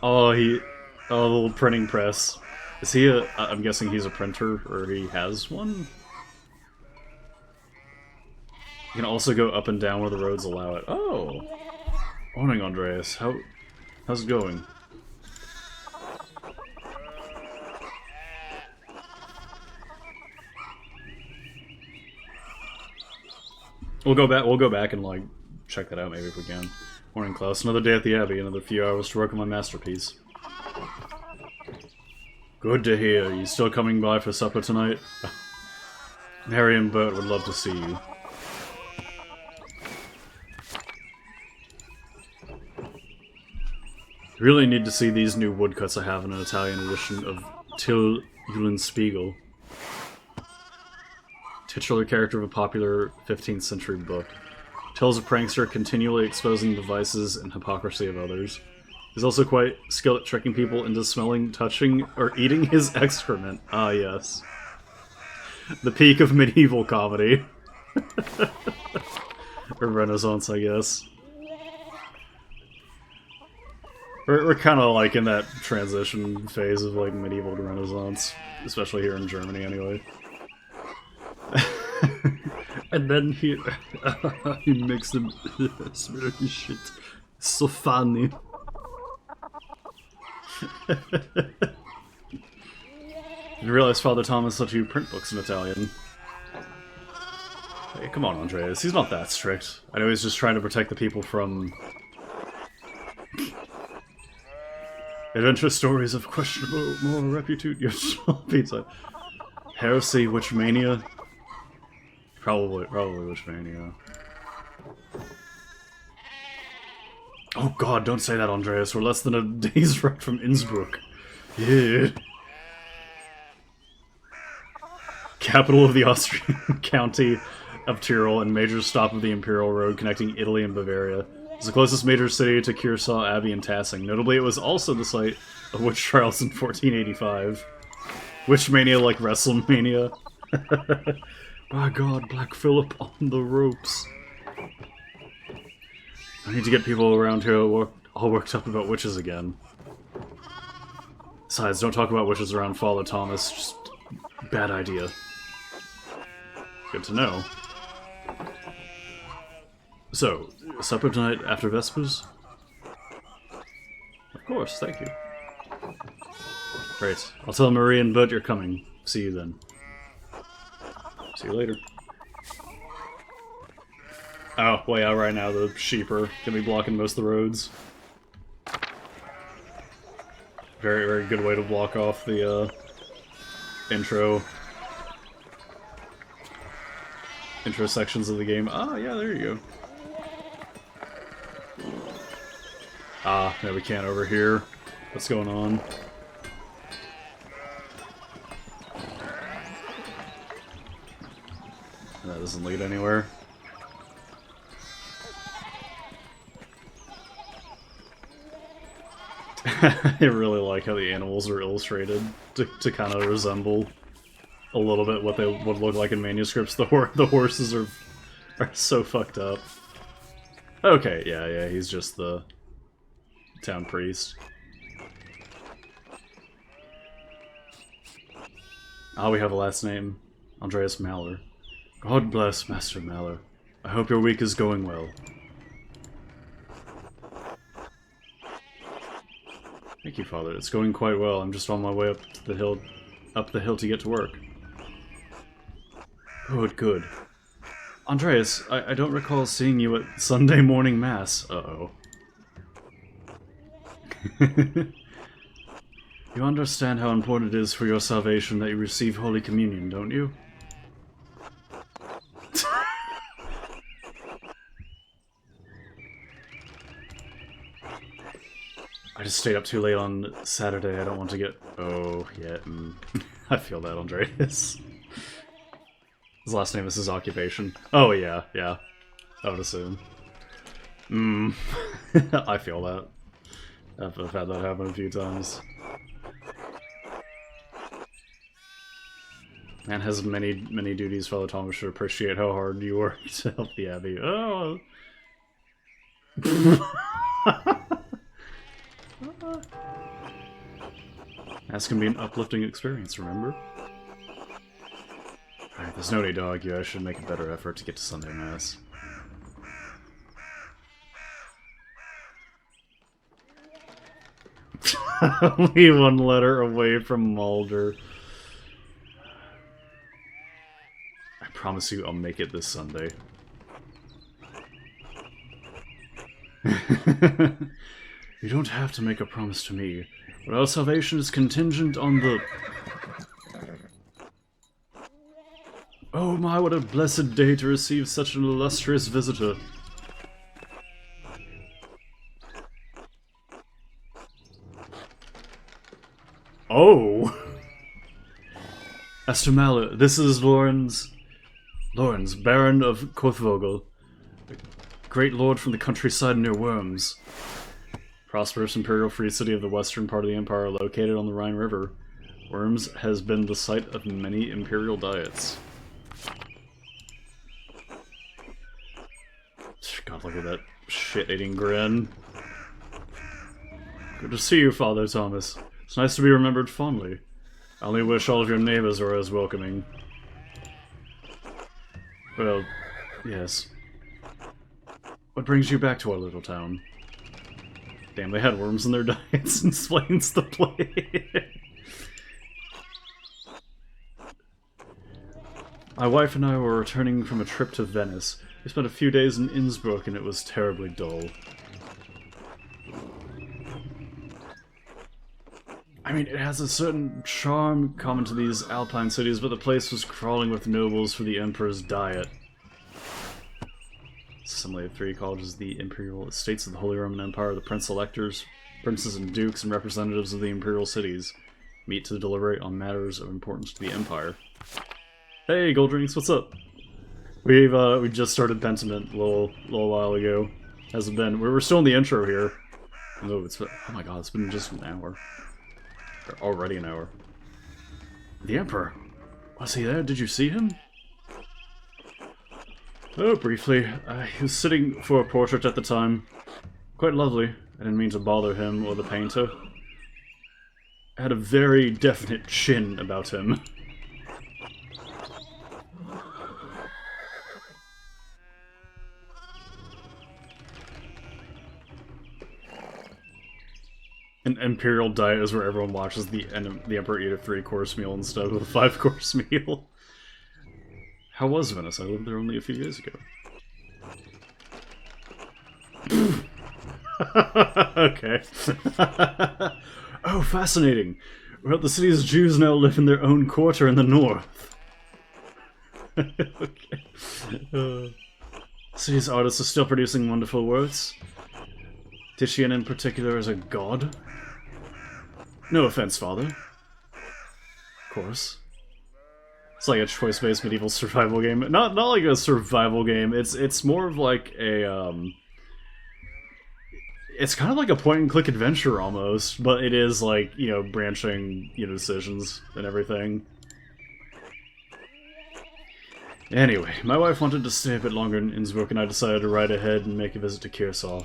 Oh, the little printing press. Is he I'm guessing he's a printer, or he has one? You can also go up and down where the roads allow it. Oh! Morning, Andreas. How's it going? We'll go back and, like, check that out maybe if we can. Morning, Klaus. Another day at the Abbey, another few hours to work on my masterpiece. Good to hear. You still coming by for supper tonight? Harry and Bert would love to see you. Really need to see these new woodcuts I have in an Italian edition of Till Eulenspiegel. Titular character of a popular 15th century book. Till's a prankster continually exposing the vices and hypocrisy of others. He's also quite skilled at tricking people into smelling, touching, or eating his excrement. Ah, yes. The peak of medieval comedy. Or Renaissance, I guess. We're kind of like in that transition phase of like medieval to Renaissance, especially here in Germany, anyway. And then he makes them smell his shit. So funny. I realize Father Thomas let you print books in Italian. Hey, come on, Andreas. He's not that strict. I know he's just trying to protect the people from adventure stories of questionable moral repute. Your pizza. Heresy, Witchmania. Probably Witchmania. Oh god, don't say that, Andreas. We're less than a day's ride from Innsbruck. Yeah. Capital of the Austrian county of Tyrol and major stop of the Imperial Road connecting Italy and Bavaria. It's the closest major city to Kearsarge Abbey and Tassing. Notably, it was also the site of witch trials in 1485. Witchmania like WrestleMania. By God, Black Phillip on the ropes. I need to get people around here all worked up about witches again. Besides, don't talk about witches around Father Thomas. Just bad idea. Good to know. So, supper tonight after Vespers? Of course, thank you. Great. I'll tell Marie and Bud you're coming. See you then. See you later. Oh, well yeah, right now the sheep are gonna be blocking most of the roads. Very, very good way to block off the, intro sections of the game. Ah, yeah, there you go. Ah, no, we can't over here. What's going on? That doesn't lead anywhere. I really like how the animals are illustrated to kind of resemble a little bit what they would look like in manuscripts. The horses are so fucked up. Okay, yeah, he's just the town priest. Ah, we have a last name. Andreas Maller. God bless Master Maller. I hope your week is going well. Thank you, Father. It's going quite well. I'm just on my way up the hill to get to work. Good, good. Andreas, I don't recall seeing you at Sunday morning mass. Uh-oh. You understand how important it is for your salvation that you receive Holy Communion, don't you? I just stayed up too late on Saturday. I don't want to get... Oh, yeah. I feel that, Andreas. His last name is his occupation. Oh, yeah. I would assume. I feel that. I've had that happen a few times. Man has many, many duties. Father Thomas should appreciate how hard you work to help the Abbey. Oh! That's gonna be an uplifting experience, remember? Alright, there's no need to argue. I should make a better effort to get to Sunday Mass. Only one letter away from Mulder. I promise you I'll make it this Sunday. You don't have to make a promise to me, but our salvation is contingent on the... Oh my, what a blessed day to receive such an illustrious visitor. Oh! Esther Mallow, this is Lorenz, Baron of Kothvogel, great lord from the countryside near Worms. Prosperous imperial free city of the western part of the empire located on the Rhine River. Worms has been the site of many imperial diets. God, look at that shit-eating grin. Good to see you, Father Thomas. It's nice to be remembered fondly. I only wish all of your neighbors were as welcoming. Well, yes. What brings you back to our little town? Damn, they had worms in their diets. Explains the play. My wife and I were returning from a trip to Venice. We spent a few days in Innsbruck and it was terribly dull. I mean, it has a certain charm common to these alpine cities, but the place was crawling with nobles for the Emperor's diet. Assembly of three colleges, the Imperial Estates of the Holy Roman Empire, the Prince-Electors, princes and dukes, and representatives of the Imperial cities meet to deliberate on matters of importance to the Empire. Hey, Goldrings, what's up? We just started Pentiment a little while ago. Hasn't been. We're still in the intro here. Oh, oh my god, it's been just an hour. Already an hour. The Emperor. Was he there? Did you see him? Oh, briefly. He was sitting for a portrait at the time. Quite lovely. I didn't mean to bother him or the painter. Had a very definite chin about him. An imperial diet is where everyone watches the Emperor eat a 3-course meal instead of a 5-course meal. How was Venice? I lived there only a few years ago. Okay. Oh, fascinating. Well, the city's Jews now live in their own quarter in the north. Okay. City's artists are still producing wonderful works. Titian in particular is a god. No offense, Father. Of course. It's like a choice-based medieval survival game. Not like a survival game. It's more of like a it's kind of like a point-and-click adventure almost, but it is like, you know, branching, you know, decisions and everything. Anyway, my wife wanted to stay a bit longer in Innsbruck, and I decided to ride ahead and make a visit to Kearsarge.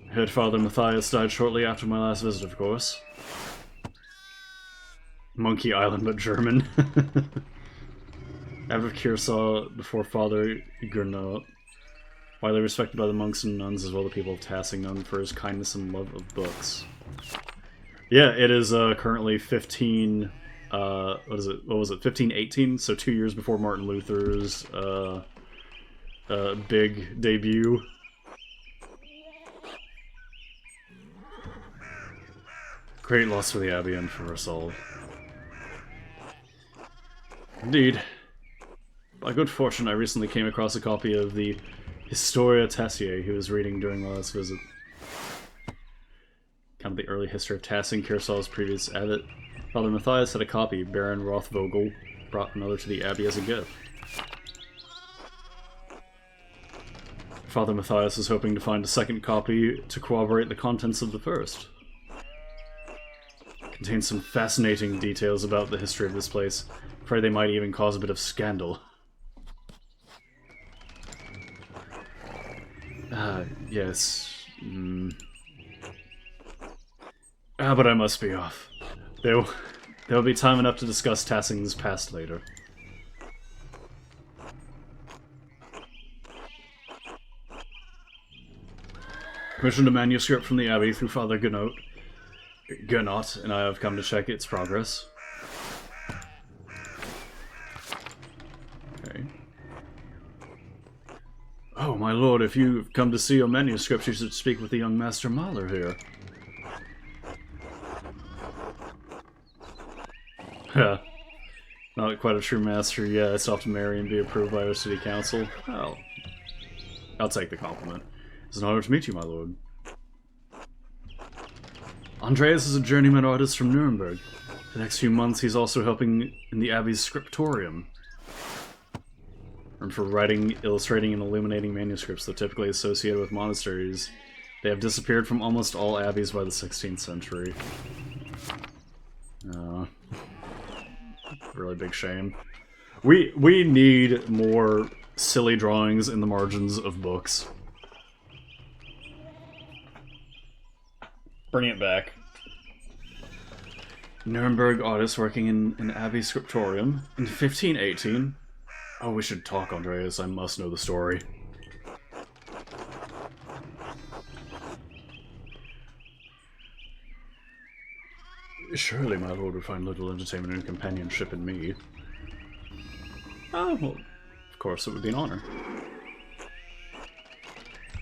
I heard Father Matthias died shortly after my last visit, of course. Monkey Island, but German. Out of Kearsarge before Father Gernot, widely respected by the monks and nuns as well as the people of Tassing, known for his kindness and love of books. Yeah, it is currently 15. What is it? What was it? 1518. So 2 years before Martin Luther's big debut. Great loss for the Abbey and for us all. Indeed. By good fortune, I recently came across a copy of the Historia Tessiae he was reading during my last visit. Kind of the early history of Tassing, Kearsarge's previous abbot. Father Matthias had a copy. Baron Rothvogel brought another to the Abbey as a gift. Father Matthias is hoping to find a second copy to corroborate the contents of the first. contains some fascinating details about the history of this place. Afraid they might even cause a bit of scandal. Yes. But I must be off. There'll be time enough to discuss Tassing's past later. Commissioned a manuscript from the Abbey through Father Gernot, and I have come to check its progress. Okay. Oh, my lord, if you've come to see your manuscript, you should speak with the young Master Mahler here. Yeah. Not quite a true master yet. I still have to marry and be approved by our city council. Well, I'll take the compliment. It's an honor to meet you, my lord. Andreas is a journeyman artist from Nuremberg. The next few months he's also helping in the Abbey's scriptorium. And for writing, illustrating, and illuminating manuscripts, though typically associated with monasteries, they have disappeared from almost all abbeys by the 16th century. Really big shame. We need more silly drawings in the margins of books. Bring it back. Nuremberg artist working in an abbey scriptorium in 1518. Oh, we should talk, Andreas. I must know the story. Surely my lord would find little entertainment and companionship in me. Oh, well, of course it would be an honor.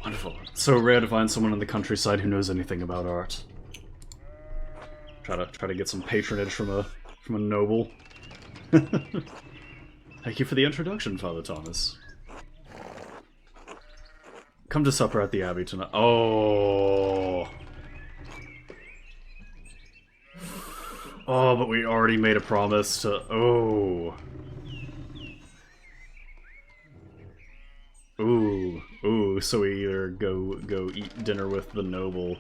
Wonderful. It's so rare to find someone in the countryside who knows anything about art. Try to get some patronage from a noble. Thank you for the introduction, Father Thomas. Come to supper at the Abbey tonight. Oh. Oh, but we already made a promise to... Oh. Ooh, so we either go eat dinner with the noble.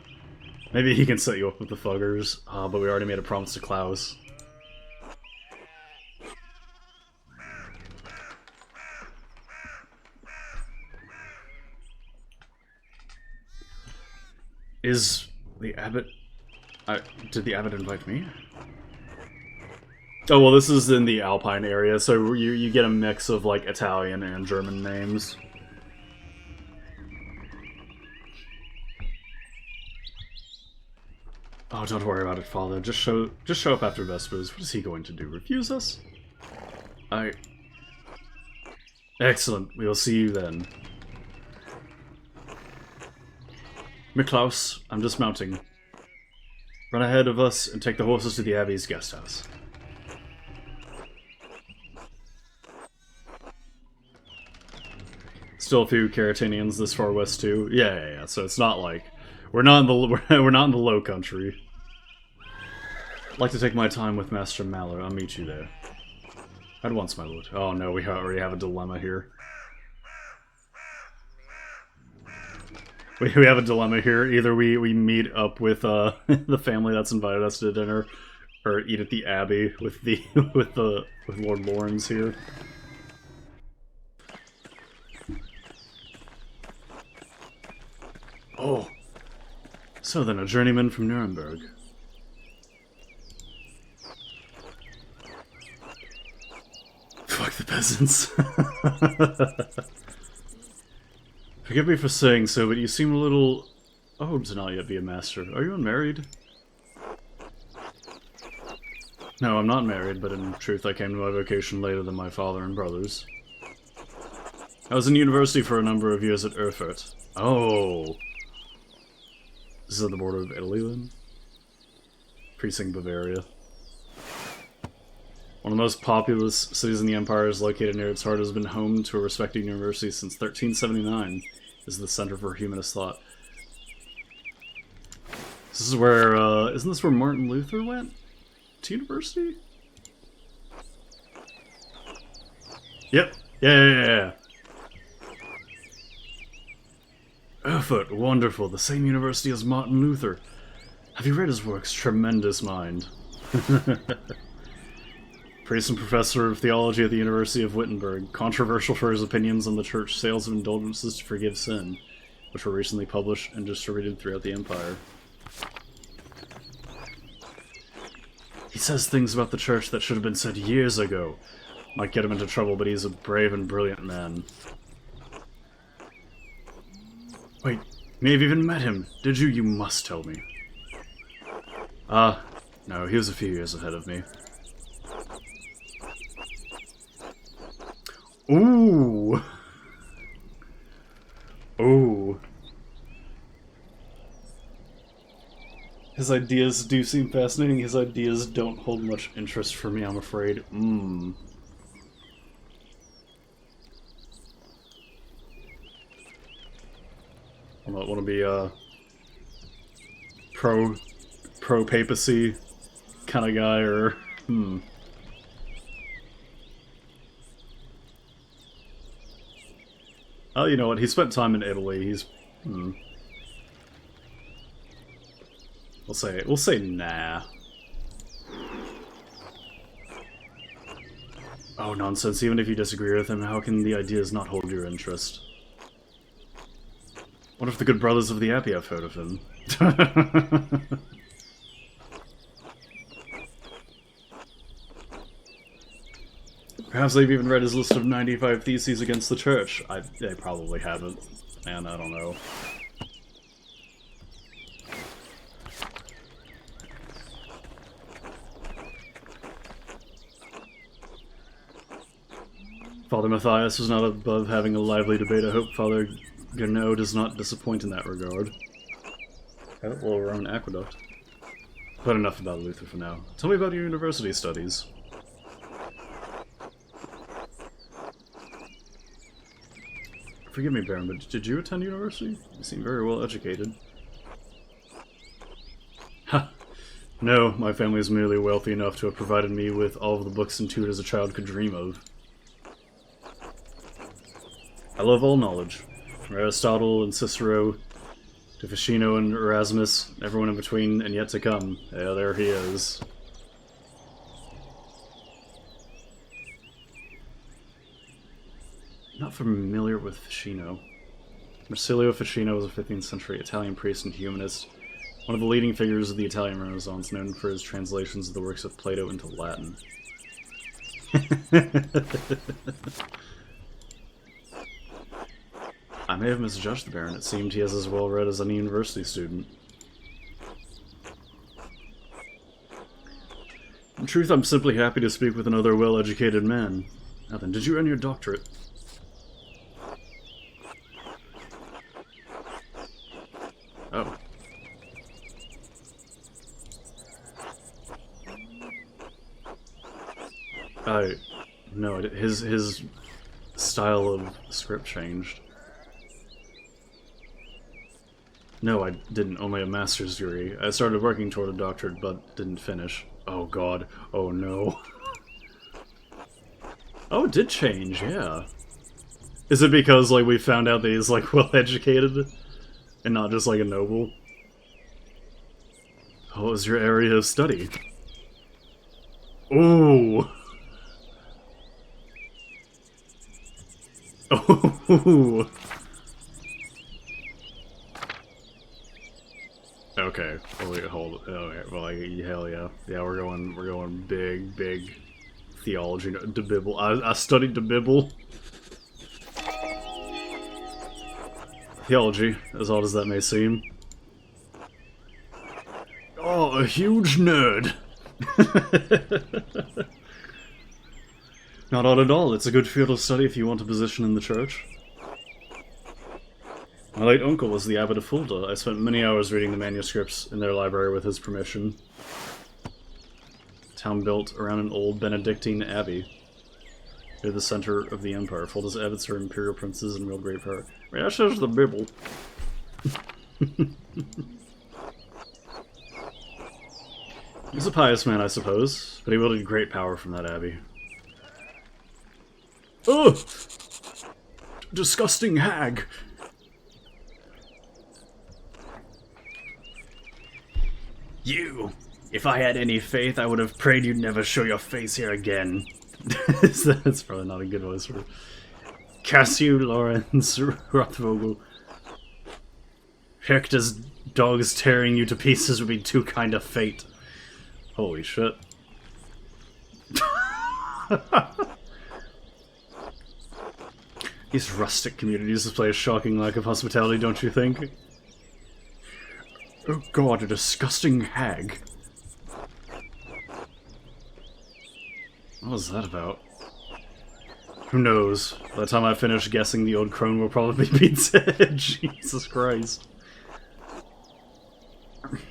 Maybe he can set you up with the thuggers. But we already made a promise to Klaus. Is the abbot... did the abbot invite me? Oh, well, this is in the Alpine area, so you get a mix of, like, Italian and German names. Oh, don't worry about it, Father. Just show up after Vespers. What is he going to do? Refuse us? Excellent. We will see you then. Miklaus, I'm dismounting. Run ahead of us and take the horses to the Abbey's guest house. Still a few Caratinians this far west too. Yeah. So it's not like we're not in the Low Country. I'd like to take my time with Master Mahler. I'll meet you there. At once, my lord. Oh no, we already have a dilemma here. We have a dilemma here. Either we meet up with the family that's invited us to dinner, or eat at the Abbey with Lord Lawrence here. Oh, so then a journeyman from Nuremberg. Fuck the peasants. Forgive me for saying so, but you seem a little old to not yet be a master. Are you unmarried? No, I'm not married, but in truth I came to my vocation later than my father and brothers. I was in university for a number of years at Erfurt. Oh. This is at the border of Italy, then? Precinct Bavaria. One of the most populous cities in the Empire is located near its heart, has been home to a respected university since 1379. Is the center for humanist thought. This is where, isn't this where Martin Luther went? To university? Yep. Yeah. Erfurt, wonderful. The same university as Martin Luther. Have you read his works? Tremendous mind. Priest and professor of theology at the University of Wittenberg, controversial for his opinions on the church sales of indulgences to forgive sin, which were recently published and distributed throughout the empire. He says things about the church that should have been said years ago. Might get him into trouble, but he's a brave and brilliant man. Wait, you may have even met him. Did you? You must tell me. No, he was a few years ahead of me. Ooh! Ooh. His ideas do seem fascinating. His ideas don't hold much interest for me, I'm afraid. I might want to be, pro-papacy kind of guy, or, Oh, you know what? He spent time in Italy. He's, We'll say nah. Oh, nonsense. Even if you disagree with him, how can the ideas not hold your interest? What if the good brothers of the Abbey have heard of him? Perhaps they've even read his list of 95 theses against the church. They probably haven't. Man, I don't know. Father Matthias was not above having a lively debate. I hope Father Gano does not disappoint in that regard. Well, Roman aqueduct. But enough about Luther for now. Tell me about your university studies. Forgive me, Baron, but did you attend university? You seem very well educated. Ha! No, my family is merely wealthy enough to have provided me with all of the books and tutors a child could dream of. I love all knowledge. From Aristotle and Cicero, to Ficino and Erasmus, everyone in between and yet to come. Yeah, there he is. Not familiar with Ficino. Marsilio Ficino was a 15th century Italian priest and humanist, one of the leading figures of the Italian Renaissance, known for his translations of the works of Plato into Latin. I may have misjudged the Baron. It seemed he is as well read as any university student. In truth, I'm simply happy to speak with another well-educated man. Now then, did you earn your doctorate? Oh. No, his style of script changed. No, I didn't. Only a master's degree. I started working toward a doctorate, but didn't finish. Oh god. Oh no. Oh, it did change, yeah. Is it because, like, we found out that he's, like, well-educated? And not just, like, a noble? What was your area of study? Ooh! Ooh! Okay. Oh, wait, hold it. Oh, yeah. Well, hell yeah. Yeah, we're going big theology. De Bible. I studied De Bible. Theology, as odd as that may seem. Oh, a huge nerd! Not odd at all. It's a good field of study if you want a position in the church. My late uncle was the abbot of Fulda. I spent many hours reading the manuscripts in their library with his permission. A town built around an old Benedictine abbey. Near the center of the empire. Fulda's abbots are imperial princes and wield great power. I mean, that says the Bible. He was a pious man, I suppose, but he wielded great power from that abbey. Ugh! Disgusting hag! If I had any faith, I would have prayed you'd never show your face here again. That's probably not a good voice for Cassiu Lawrence Rothvogel. Hector's dogs tearing you to pieces would be too kind of fate. Holy shit. These rustic communities display a shocking lack of hospitality, don't you think? Oh god, a disgusting hag. What was that about? Who knows? By the time I finish guessing, the old crone will probably be dead. Jesus Christ.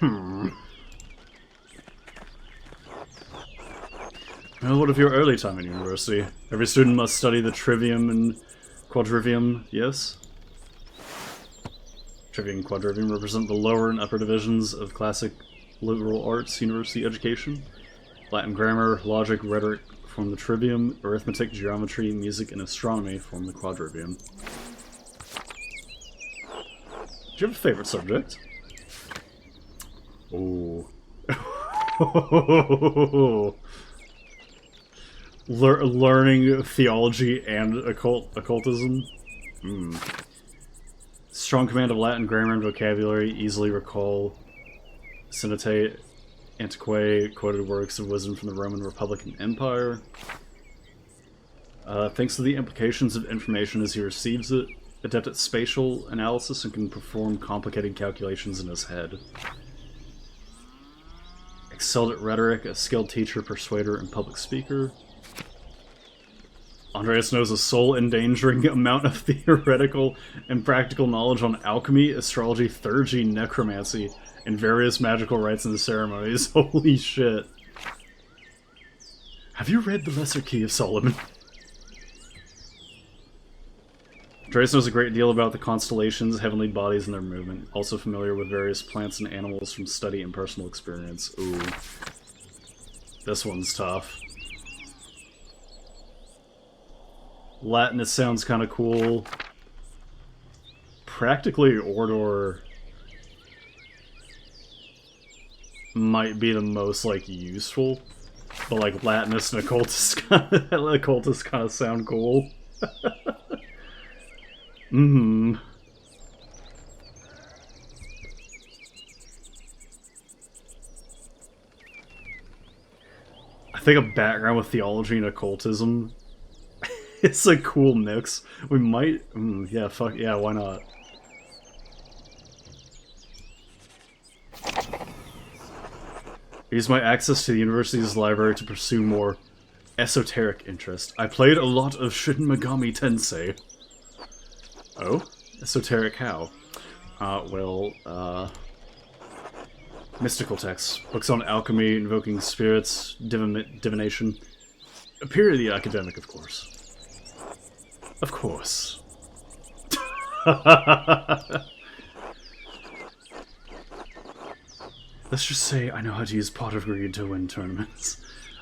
Well, what of your early time in university? Every student must study the trivium and quadrivium, yes? Trivium and quadrivium represent the lower and upper divisions of classic liberal arts university education. Latin grammar, logic, rhetoric form the trivium, arithmetic, geometry, music, and astronomy form the quadrivium. Do you have a favorite subject? Oh. Learning theology and occultism? Strong command of Latin grammar and vocabulary, easily recall Senate Antiquae, quoted works of wisdom from the Roman Republic and Empire. Thanks to the implications of information as he receives it, adept at spatial analysis and can perform complicated calculations in his head. Excelled at rhetoric, a skilled teacher, persuader, and public speaker. Andreas knows a soul-endangering amount of theoretical and practical knowledge on alchemy, astrology, theurgy, necromancy, and various magical rites and ceremonies. Holy shit. Have you read The Lesser Key of Solomon? Andreas knows a great deal about the constellations, heavenly bodies, and their movement. Also familiar with various plants and animals from study and personal experience. Ooh. This one's tough. Latinus sounds kind of cool. Practically Ordor might be the most, like, useful. But, like, Latinus and occultist kind of sound cool. I think a background with theology and occultism it's a cool mix. We might... yeah, fuck... yeah, why not? Use my access to the university's library to pursue more esoteric interest. I played a lot of Shin Megami Tensei. Oh? Esoteric how? Mystical texts. Books on alchemy, invoking spirits, divination. Purely academic, of course. Of course. Let's just say I know how to use pot of greed to win tournaments.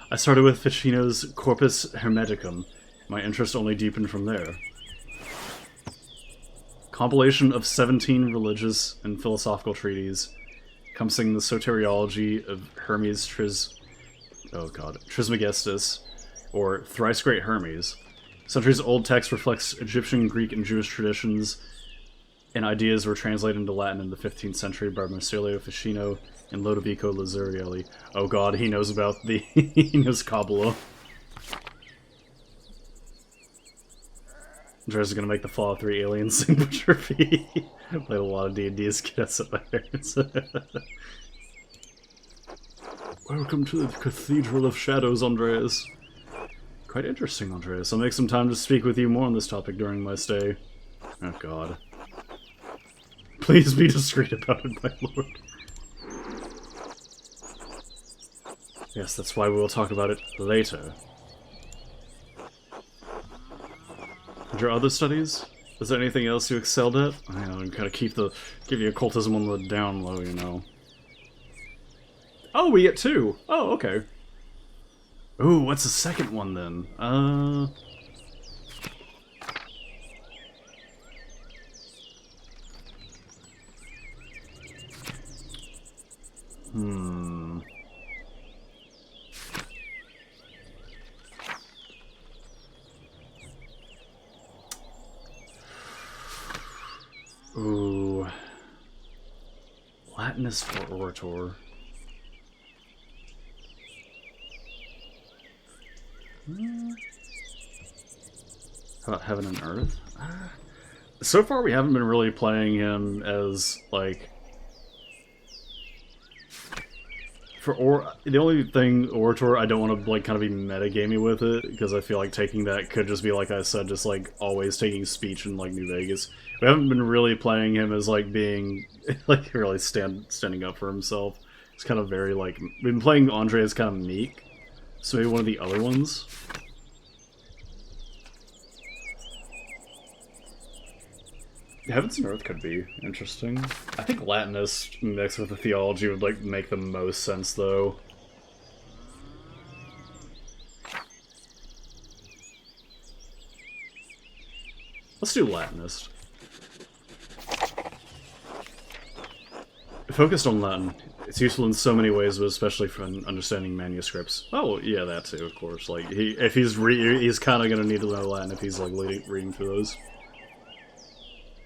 I started with Ficino's Corpus Hermeticum. My interest only deepened from there. Compilation of 17 religious and philosophical treatises, encompassing the soteriology of Hermes Trismegistus, or Thrice Great Hermes. Centuries-old text reflects Egyptian, Greek, and Jewish traditions, and ideas were translated into Latin in the 15th century by Marsilio Ficino and Lodovico Lazzarielli. Oh god, he knows about the... he knows Kabbalah. Andreas is gonna make the Fallout 3 aliens sing Butcher P. Played a lot of D&D's, get us at my parents. Welcome to the Cathedral of Shadows, Andreas. Quite interesting, Andreas. I'll make some time to speak with you more on this topic during my stay. Oh god. Please be discreet about it, my lord. Yes, that's why we will talk about it later. And your other studies? Is there anything else you excelled at? I know, and kind of give the occultism on the down low, you know. Oh, we get 2! Oh, okay. Ooh, what's the second one then? Ooh. Latinist or Orator? How about Heaven and Earth? So far we haven't been really playing him as, like... the only thing, Orator, I don't want to, like, kind of be metagamey with it, because I feel like taking that could just be, like I said, just, like, always taking speech in, like, New Vegas. We haven't been really playing him as, like, being, like, really standing up for himself. It's kind of very, like... We've been playing Andreas kind of meek, so maybe one of the other ones? Heavens and Earth could be interesting. I think Latinist mixed with the theology would like make the most sense, though. Let's do Latinist. Focused on Latin. It's useful in so many ways, but especially for understanding manuscripts. Oh, yeah, that too, of course. Like, if he's kind of gonna need to learn Latin if he's like reading through those.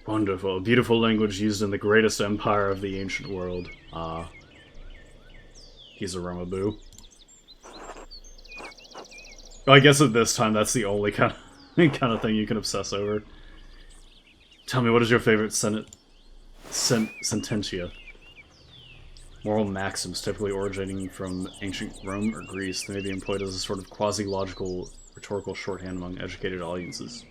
Wonderful. Beautiful language used in the greatest empire of the ancient world. Ah. He's a Romaboo. Well, I guess at this time that's the only kind of thing you can obsess over. Tell me, what is your favorite sententia? Moral maxims typically originating from ancient Rome or Greece. They may be employed as a sort of quasi-logical rhetorical shorthand among educated audiences.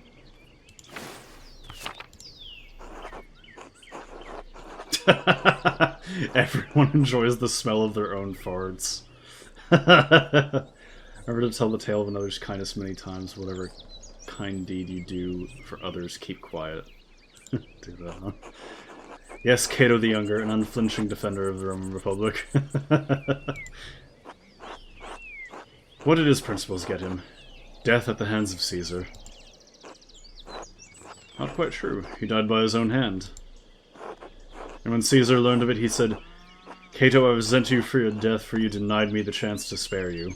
Everyone enjoys the smell of their own farts. Remember to tell the tale of another's kindness many times. Whatever kind deed you do for others, keep quiet. Do that, huh? Yes, Cato the Younger, an unflinching defender of the Roman Republic. What did his principles get him? Death at the hands of Caesar. Not quite true. He died by his own hand. And when Caesar learned of it, he said, Cato, I resent you for your death, for you denied me the chance to spare you.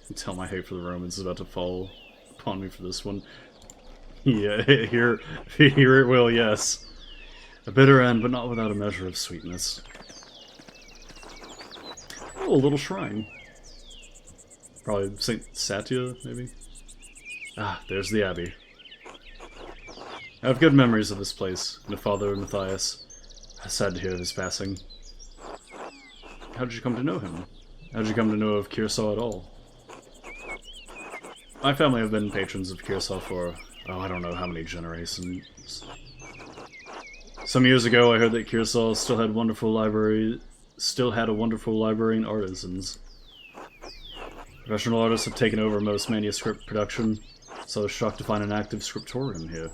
I tell my hate for the Romans is about to fall upon me for this one. Yeah, here it will, yes. A bitter end, but not without a measure of sweetness. Oh, a little shrine. Probably St. Satya, maybe? Ah, there's the abbey. I have good memories of this place, and of Father Matthias. Sad to hear of his passing. How did you come to know him? How did you come to know of Kearsarge at all? My family have been patrons of Kearsarge for, I don't know how many generations. Some years ago I heard that Kearsarge still had a wonderful library and artisans. Professional artists have taken over most manuscript production, so I was shocked to find an active scriptorium here.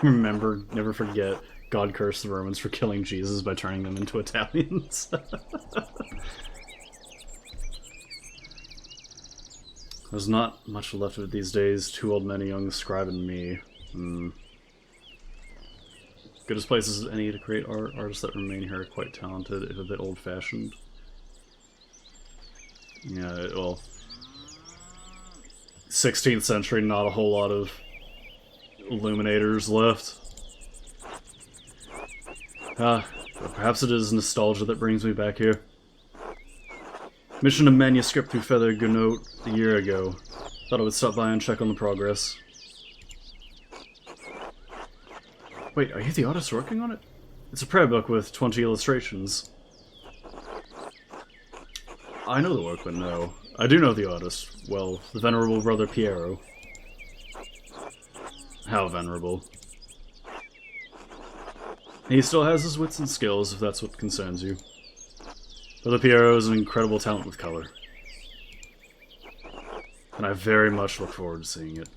Remember, never forget, God cursed the Romans for killing Jesus by turning them into Italians. There's not much left of it these days. 2 old men, a young scribe, and me. Good as places as any to create art. Artists that remain here are quite talented, if a bit old-fashioned. Yeah, well... 16th century, not a whole lot of illuminators left. Perhaps it is nostalgia that brings me back here. Mission a manuscript through Feather Gunnote a year ago. Thought I would stop by and check on the progress. Wait, are you the artist working on it? It's a prayer book with 20 illustrations. I know the workman, no. I do know the artist. Well, the venerable brother Piero. How venerable. He still has his wits and skills, if that's what concerns you. Brother Piero is an incredible talent with color. And I very much look forward to seeing it.